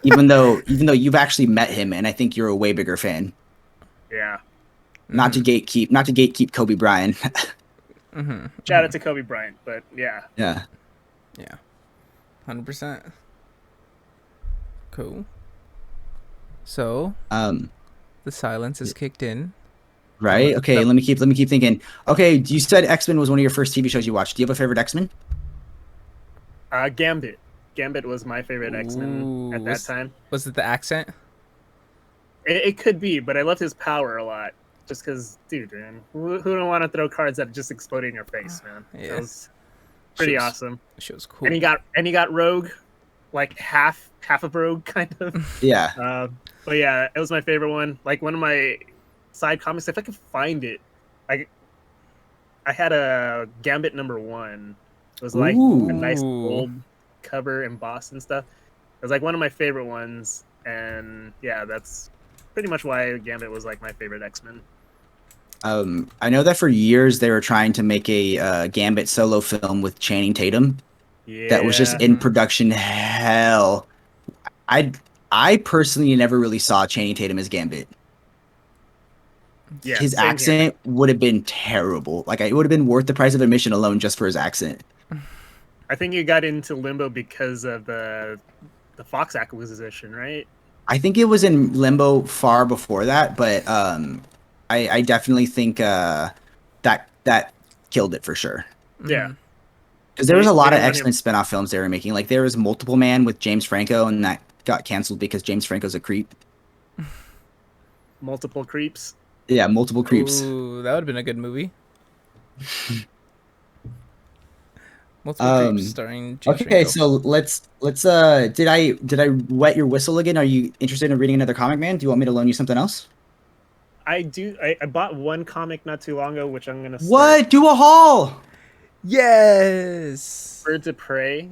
even though you've actually met him, and I think you're a way bigger fan. Yeah. Not to gatekeep Kobe Bryant. Shout out to Kobe Bryant, but yeah. Yeah. 100%. Cool. So, the silence is kicked in. Right? Okay, let me keep thinking. Okay, you said X-Men was one of your first TV shows you watched. Do you have a favorite X-Men? Gambit. Gambit was my favorite X-Men at that time. Was it the accent? It could be, but I loved his power a lot. Just because, dude, man, who don't want to throw cards that just explode in your face, man? Yeah. That was pretty awesome. She was cool. And he got Rogue, like half of Rogue, kind of. Yeah. But yeah, it was my favorite one. Like one of my side comics, if I could find it, I had a Gambit #1. It was like a nice gold cover embossed and stuff. It was like one of my favorite ones, and yeah, that's pretty much why Gambit was like my favorite X-Men. I know that for years they were trying to make a Gambit solo film with Channing Tatum. Yeah. That was just in production hell. I personally never really saw Channing Tatum as Gambit. Yeah, his accent would have been terrible. Like it would have been worth the price of admission alone just for his accent. I think he got into limbo because of the Fox acquisition, right? I think it was in limbo far before that, but I definitely think that killed it for sure. Yeah. Because there was a lot of They let him- X-Men spin-off films they were making. Like there was Multiple Man with James Franco, and that got canceled because James Franco's a creep. multiple creeps. Yeah, Multiple Creeps. Ooh, that would have been a good movie. Multiple Creeps starring James Okay, Franco. so let's did I wet your whistle again? Are you interested in reading another comic, man? Do you want me to loan you something else? I do. I bought one comic not too long ago, which I'm gonna start. What? Do a haul. Yes. Birds of Prey.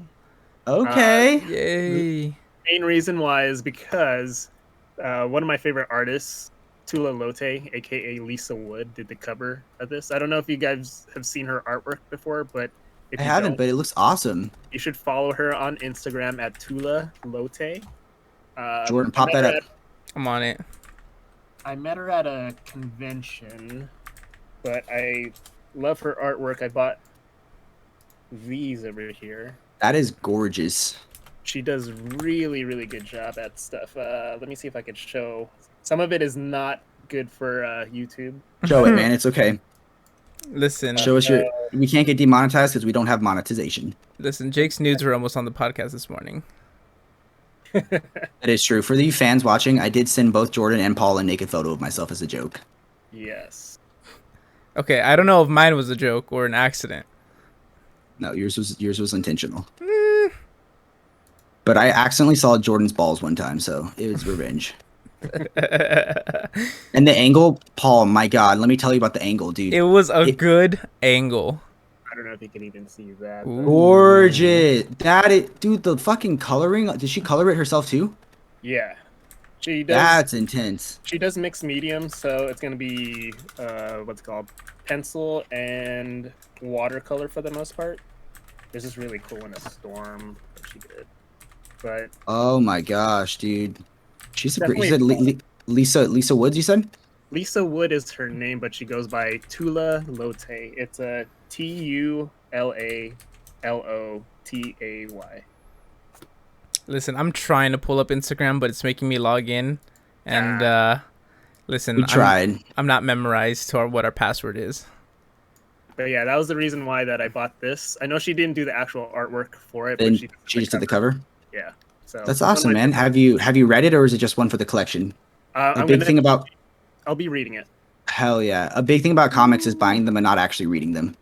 Okay. Yay. Main reason why is because one of my favorite artists, Tula Lote, aka Lisa Wood, did the cover of this. I don't know if you guys have seen her artwork before, but if I you haven't, don't, but it looks awesome. you should follow her on Instagram at Tula Lote. Jordan, pop that up. I'm on it. I met her at a convention, but I love her artwork. I bought these over here. That is gorgeous. She does really, really good job at stuff. Let me see if I could show. Some of it is not good for YouTube. Show it, man. It's okay. Listen, Show us your. We can't get demonetized because we don't have monetization. listen. Jake's nudes were almost on the podcast this morning. That is true. For the fans watching, I did send both Jordan and Paul a naked photo of myself as a joke. Yes. Okay, I don't know if mine was a joke or an accident. No, yours was intentional. But I accidentally saw Jordan's balls one time, so it was revenge. And the angle, Paul, my God, let me tell you about the angle, dude. It was a good angle. I don't know if you can even see that. Ooh. Gorgeous. Dude, the fucking coloring. Did she color it herself too? Yeah. She does. That's intense. She does mixed mediums, so it's gonna be what's it called, pencil and watercolor for the most part. This is really cool in a storm that she did. But Oh my gosh, dude. She's a great. You Definitely- said Lisa Woods. You said. Lisa Wood is her name, but she goes by Tula Lote. It's a TULALOTAY. Listen, I'm trying to pull up Instagram, but it's making me log in. And listen, We tried. I'm not memorized to what our password is. But yeah, that was the reason why that I bought this. I know she didn't do the actual artwork for it, but And she she just did the cover. Yeah. So That's awesome, man. Have you read it, or is it just one for the collection? A big thing about I'll be reading it. hell yeah, a big thing about comics is buying them and not actually reading them.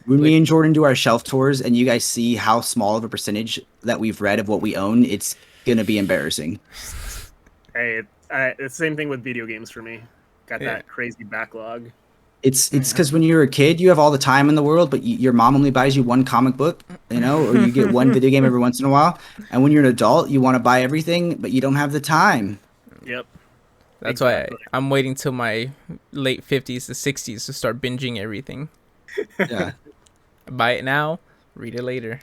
When me and Jordan do our shelf tours, and you guys see how small of a percentage that we've read of what we own, it's gonna be embarrassing. Hey, it's the same thing with video games for me. Got Yeah. that crazy backlog. It's because when you're a kid, you have all the time in the world, but your mom only buys you one comic book, you know, or you get one video game every once in a while. And when you're an adult, you want to buy everything, but you don't have the time. Yep. That's Exactly. why I'm waiting till my late 50s to 60s to start binging everything. Yeah. Buy it now, read it later.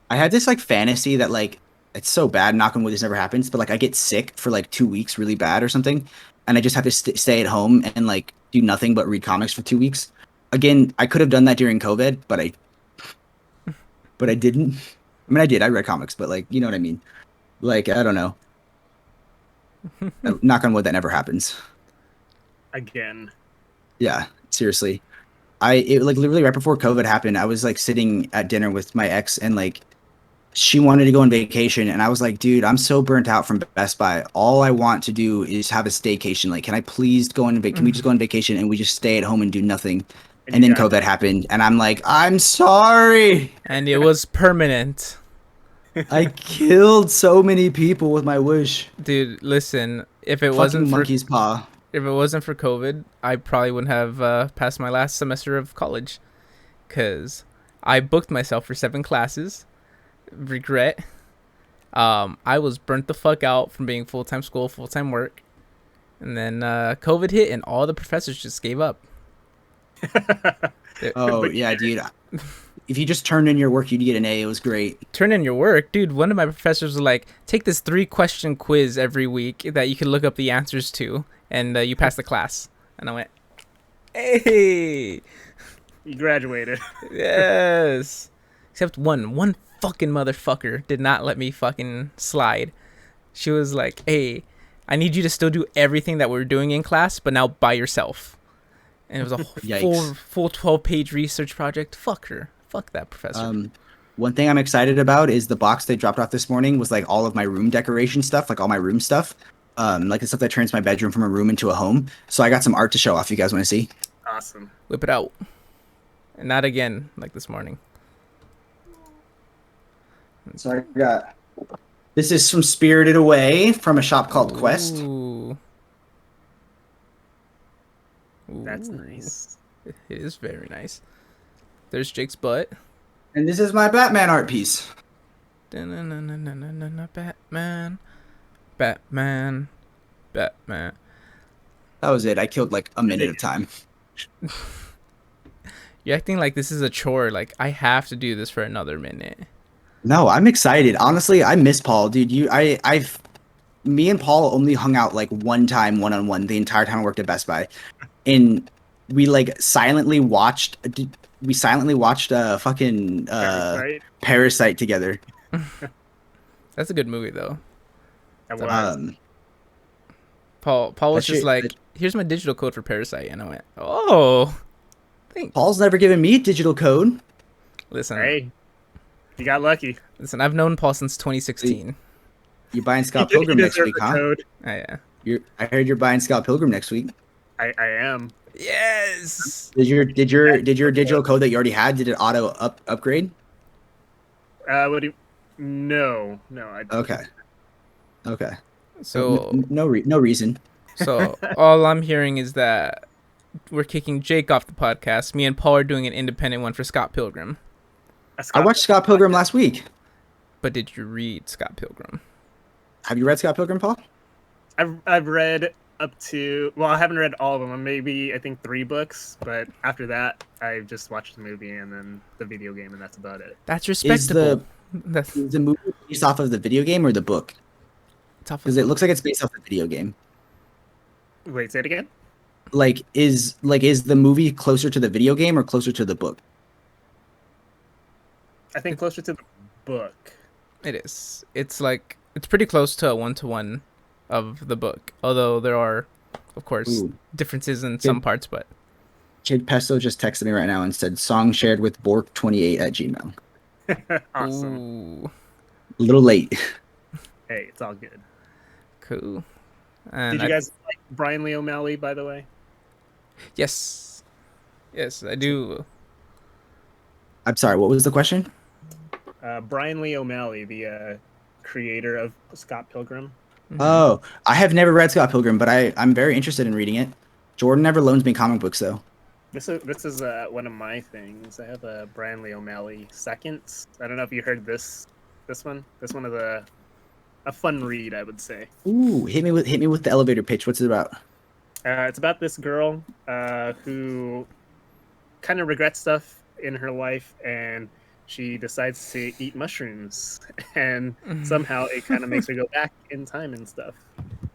I had this like fantasy that like it's so bad, knock on wood, this never happens, but like I get sick for like 2 weeks really bad or something, and I just have to stay at home and like do nothing but read comics for 2 weeks. Again, I could have done that during COVID, but I didn't. I mean, I did. I read comics, but like, you know what I mean? Like, I don't know. Knock on wood, that never happens. Again. Yeah, seriously. It like literally right before COVID happened, I was like sitting at dinner with my ex, and like she wanted to go on vacation, and I was like, dude, I'm so burnt out from Best Buy. All I want to do is have a staycation. Like, can I please go on can we just go on vacation and we just stay at home and do nothing? And then COVID happened, and I'm like, I'm sorry. And it was permanent. I killed so many people with my wish. Dude, listen, if it Fucking wasn't for monkey's paw. COVID, I probably wouldn't have passed my last semester of college, cuz I booked myself for 7 classes. Regret. I was burnt the fuck out from being full-time school, full-time work. And then COVID hit and all the professors just gave up. Oh, yeah, dude. If you just turned in your work, you'd get an A. It was great. Turn in your work, dude. One of my professors was like, take this 3-question quiz every week that you can look up the answers to, and you pass the class. And I went, hey, You graduated. yes. Except one fucking motherfucker did not let me fucking slide. She was like, "Hey, I need you to still do everything that we're doing in class, but now by yourself." And it was a Yikes. full 12-page research project. Fuck her. Fuck that professor. One thing I'm excited about is the box they dropped off this morning was like all of my room decoration stuff, like all my room stuff. Like the stuff that turns my bedroom from a room into a home. So I got some art to show off. You guys want to see? Awesome. Whip it out. And not again, like this morning. So I got. This is from Spirited Away from a shop called Quest. Ooh. That's Ooh. nice. It is very nice. There's Jake's butt. And this is my Batman art piece. Batman. Batman. Batman. That was it. I killed like a minute of time. You're acting like this is a chore. Like, I have to do this for another minute. No, I'm excited. Honestly, I miss Paul, dude. Me and Paul only hung out like one time, one-on-one, the entire time I worked at Best Buy, and we like silently watched. We silently watched fucking Parasite together. That's a good movie, though. That was. Paul was just like, "Here's my digital code for Parasite," and I went, "Oh, thanks." Paul's never given me a digital code. Listen, Hey, you got lucky. listen. I've known Paul since 2016. You're buying Scott Pilgrim next week, huh? Code. Oh, yeah. I heard you're buying Scott Pilgrim next week. I am. Yes. Did your digital code that you already had, did it auto upgrade? What do you? No. Okay. So No reason. So all I'm hearing is that we're kicking Jake off the podcast. Me and Paul are doing an independent one for Scott Pilgrim. I watched Scott Pilgrim last week. But did you read Scott Pilgrim? Have you read Scott Pilgrim, Paul? I've read up to, well, I haven't read all of them. Maybe I think 3 books, but after that, I just watched the movie and then the video game, and that's about it. That's respectable. Is the movie based off of the video game or the book? Because it looks like it's based off the video game. Wait, say it again. Is the movie closer to the video game or closer to the book? I think closer to the book. It is. It's pretty close to a 1-to-1 of the book, although there are, of course, differences in some parts. But Kid Pesto just texted me right now and said song shared with Borsche28 at Gmail. Awesome. Ooh. A little late. Hey, it's all good. Cool. And Did you guys like Brian Lee O'Malley, by the way? Yes, I do. I'm sorry, what was the question? Brian Lee O'Malley, the creator of Scott Pilgrim. Mm-hmm. Oh, I have never read Scott Pilgrim, but I'm very interested in reading it. Jordan never loans me comic books, though. This is one of my things. I have a Brian Lee O'Malley Seconds. I don't know if you heard this one. This one is a fun read, I would say. Ooh, hit me with the elevator pitch. What's it about? It's about this girl who kind of regrets stuff in her life, and she decides to eat mushrooms, and somehow it kind of makes her go back in time and stuff.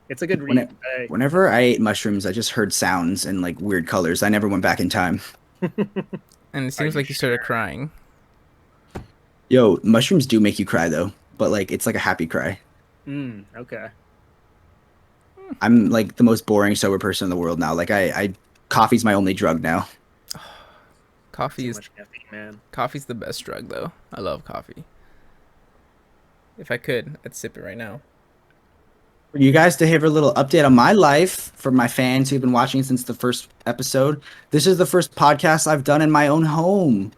It's a good read. Whenever I ate mushrooms, I just heard sounds and like weird colors. I never went back in time. And it seems like you started crying. Yo, mushrooms do make you cry though, but like it's like a happy cry. Okay. I'm like the most boring sober person in the world now. Like I coffee's my only drug now. Coffee Too much caffeine, man. Coffee's the best drug, though. I love coffee. If I could, I'd sip it right now. For you guys to have a little update on my life for my fans who've been watching since the first episode. This is the first podcast I've done in my own home.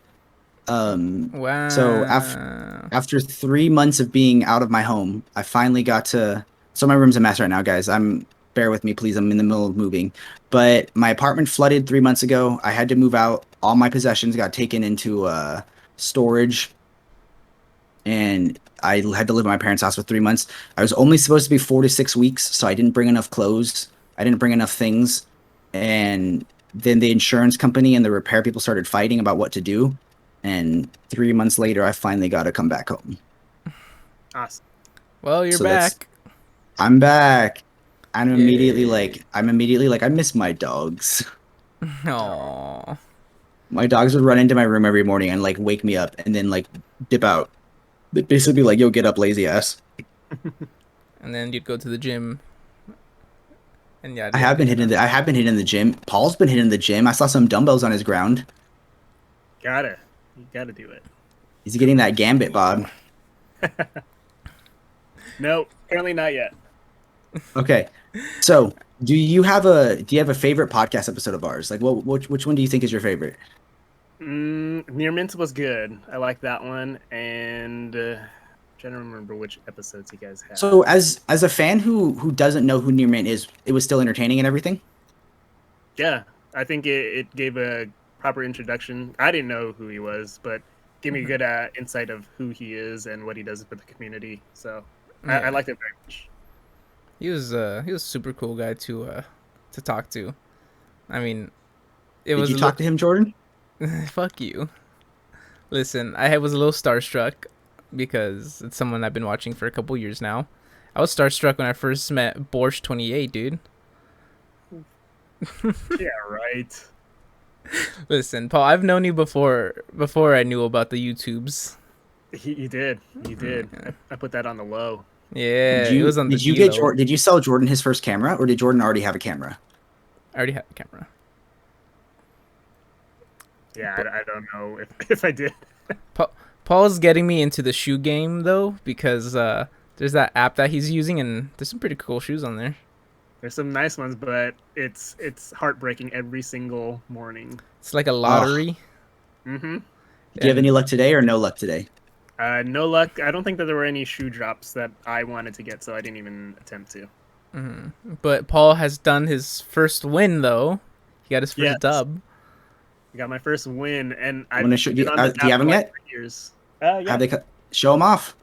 Wow. So after 3 months of being out of my home, I finally got to. So my room's a mess right now, guys. Bear with me, please. I'm in the middle of moving. But my apartment flooded 3 months ago. I had to move out. All my possessions got taken into storage. And I had to live at my parents' house for 3 months. I was only supposed to be 4 to 6 weeks, so I didn't bring enough clothes. I didn't bring enough things. And then the insurance company and the repair people started fighting about what to do. And 3 months later, I finally got to come back home. Awesome. Well, you're back. I'm back. I'm immediately like, I miss my dogs. Aww. My dogs would run into my room every morning and like wake me up and then like dip out. They'd basically be like, yo, get up, lazy ass. and then you'd go to the gym, and yeah, I have been hitting the gym. Paul's been hitting the gym. I saw some dumbbells on his ground. You gotta do it. He's getting that gambit, Bob. No, apparently not yet. Okay. So, do you have a favorite podcast episode of ours? Like, which one do you think is your favorite? Near Mint was good. I like that one, and trying to remember which episodes you guys had. So, as a fan who doesn't know who Near Mint is, it was still entertaining and everything. Yeah, I think it gave a proper introduction. I didn't know who he was, but gave me a good insight of who he is and what he does for the community. So I liked it very much. He was a super cool guy to talk to. I mean, Did you talk to him, Jordan? Fuck you. Listen, I was a little starstruck because it's someone I've been watching for a couple years now. I was starstruck when I first met Borsche28, dude. Yeah, right. Listen, Paul, I've known you before I knew about the YouTubes. You did. I put that on the low. Yeah, it was on the Did you sell Jordan his first camera, or did Jordan already have a camera? I already had a camera. Yeah, I don't know if I did. Paul's getting me into the shoe game though, because there's that app that he's using, and there's some pretty cool shoes on there. There's some nice ones, but it's heartbreaking every single morning. It's like a lottery. Mm-hmm. Do you have any luck today or no luck today? No luck. I don't think that there were any shoe drops that I wanted to get, so I didn't even attempt to. Mm-hmm. But Paul has done his first win, though. He got his first dub. I got my first win, and do you have them yet? Years. Yeah. Have they show them off?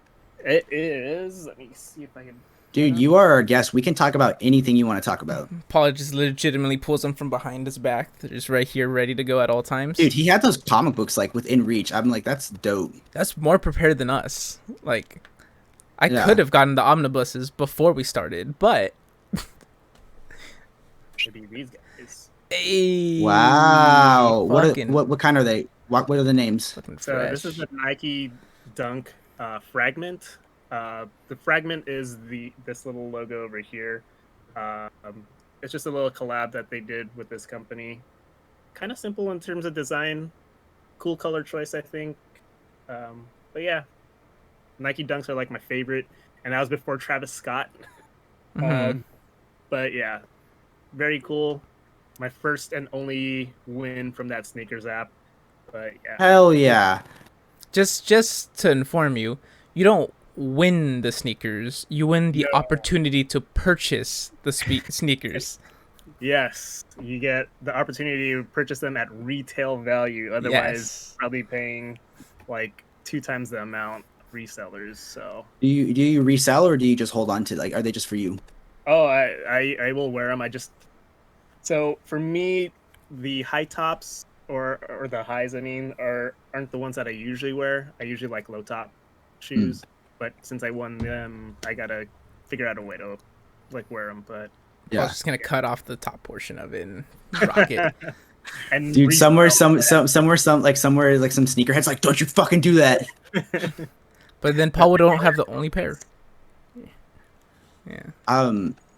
It is. Let me see if I can. Dude, you are our guest. We can talk about anything you want to talk about. Paul just legitimately pulls them from behind his back. They're just right here, ready to go at all times. Dude, he had those comic books like within reach. I'm like, that's dope. That's more prepared than us. Like, I could have gotten the omnibuses before we started, but maybe these guys. Hey, wow. What kind are they? What are the names? So this is the Nike Dunk Fragment. The fragment is this little logo over here. It's just a little collab that they did with this company. Kind of simple in terms of design, cool color choice, I think. But yeah, Nike Dunks are like my favorite, and that was before Travis Scott. Mm-hmm. But yeah, very cool. My first and only win from that sneakers app. But yeah, hell yeah! Just to inform you, you don't win the sneakers, you win the opportunity to purchase the sneakers. Yes, you get the opportunity to purchase them at retail value, otherwise probably paying like 2 times the amount resellers. So do you resell, or do you just hold on to, like, are they just for you? Oh, I will wear them. So for me, the high tops or the highs, I mean, aren't the ones that I usually wear. I usually like low top shoes. But since I won them, I gotta figure out a way to like wear them. But yeah, I was just gonna cut off the top portion of it and rock it. And dude, somewhere some sneakerheads like, don't you fucking do that. But then Paul don't have the only pair. Yeah.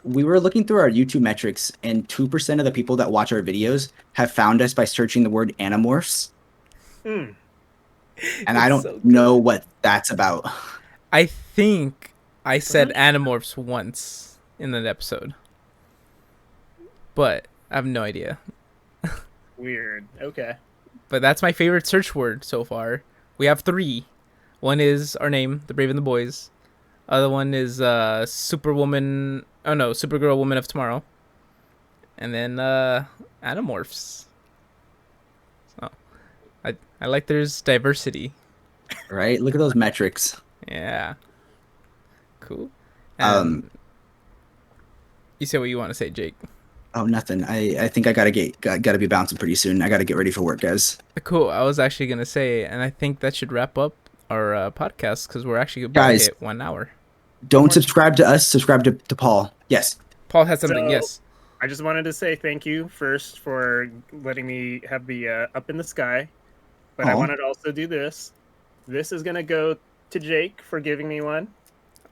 We were looking through our YouTube metrics, and 2% of the people that watch our videos have found us by searching the word Animorphs. And I don't know what that's about. I think I said Animorphs once in an episode, but I have no idea. Weird. Okay. But that's my favorite search word so far. We have 3. One is our name, The Brave and the Boys. Other one is Supergirl, Woman of Tomorrow. And then Animorphs. So I like there's diversity. Right? Look at those metrics. Yeah. Cool. You say what you want to say, Jake. Oh, nothing. I think I gotta be bouncing pretty soon. I gotta get ready for work, guys. Cool. I was actually gonna say, and I think that should wrap up our podcast because we're actually about to hit 1 hour. Don't subscribe to us. Subscribe to Paul. Yes. Paul has something. Yes. I just wanted to say thank you first for letting me have the Up in the Sky, but I wanted to also do this. This is gonna go to Jake for giving me one.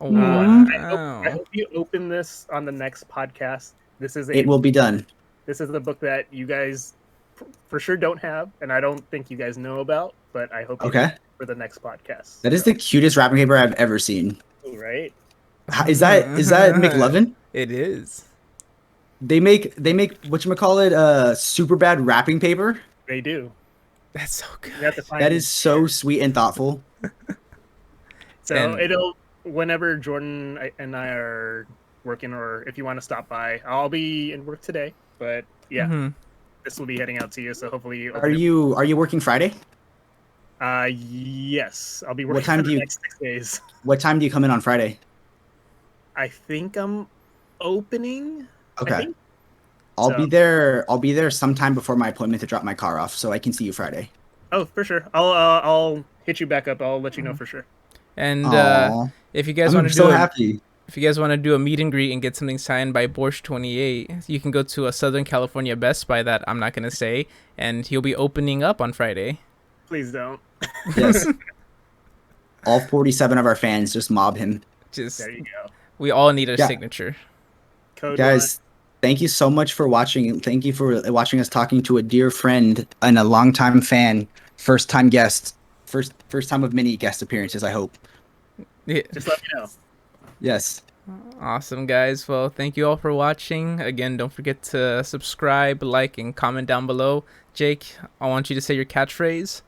Oh, Mhm. I hope you open this on the next podcast. This is It will be done. This is the book that you guys for sure don't have, and I don't think you guys know about. But I hope you do Okay. for the next podcast. That is the cutest wrapping paper I've ever seen. Right. Is that McLovin? It is. They make whatchamacallit, super bad wrapping paper. They do. That's so good. You have to find That is so sweet and thoughtful. So And- it'll whenever Jordan and I are working, or if you want to stop by, I'll be in work today. But yeah, Mhm. this will be heading out to you. So hopefully, you Are you working Friday? Yes, I'll be working What time for do the you- next 6 days. What time do you come in on Friday? I think I'm opening. I Okay. think. I'll So- be there. I'll be there sometime before my appointment to drop my car off, so I can see you Friday. Oh, for sure. I'll hit you back up. I'll let you know for sure. And Aw, if you guys I'm want to so do happy. if you guys want to do a meet and greet and get something signed by Borsche28, you can go to a Southern California Best Buy that I'm not gonna say, and he'll be opening up on Friday. Please don't. Yes. All 47 of our fans just mob him. Just There you go. we all need a Yeah. signature. Code Guys, thank you so much for watching. Thank you for watching us talking to a dear friend and a longtime fan, first time guest, first time of many guest appearances, I hope. Yeah. Just let me know. Yes. Awesome, guys. Well, thank you all for watching. Again, don't forget to subscribe, like, and comment down below. Jake, I want you to say your catchphrase,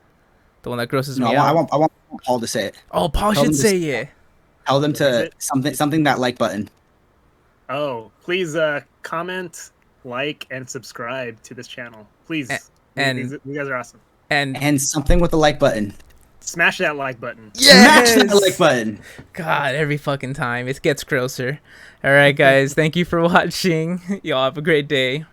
the one that grosses No, me I out. want Paul to say it. Oh, Paul Tell should them to say it. Tell them What is to it? something that like button. Oh, please comment, like, and subscribe to this channel. Please. and- you guys are awesome. And Something with the like button. Smash that like button. Smash that yes! like button. God, every fucking time it gets grosser. All right, guys. Thank you for watching. Y'all have a great day.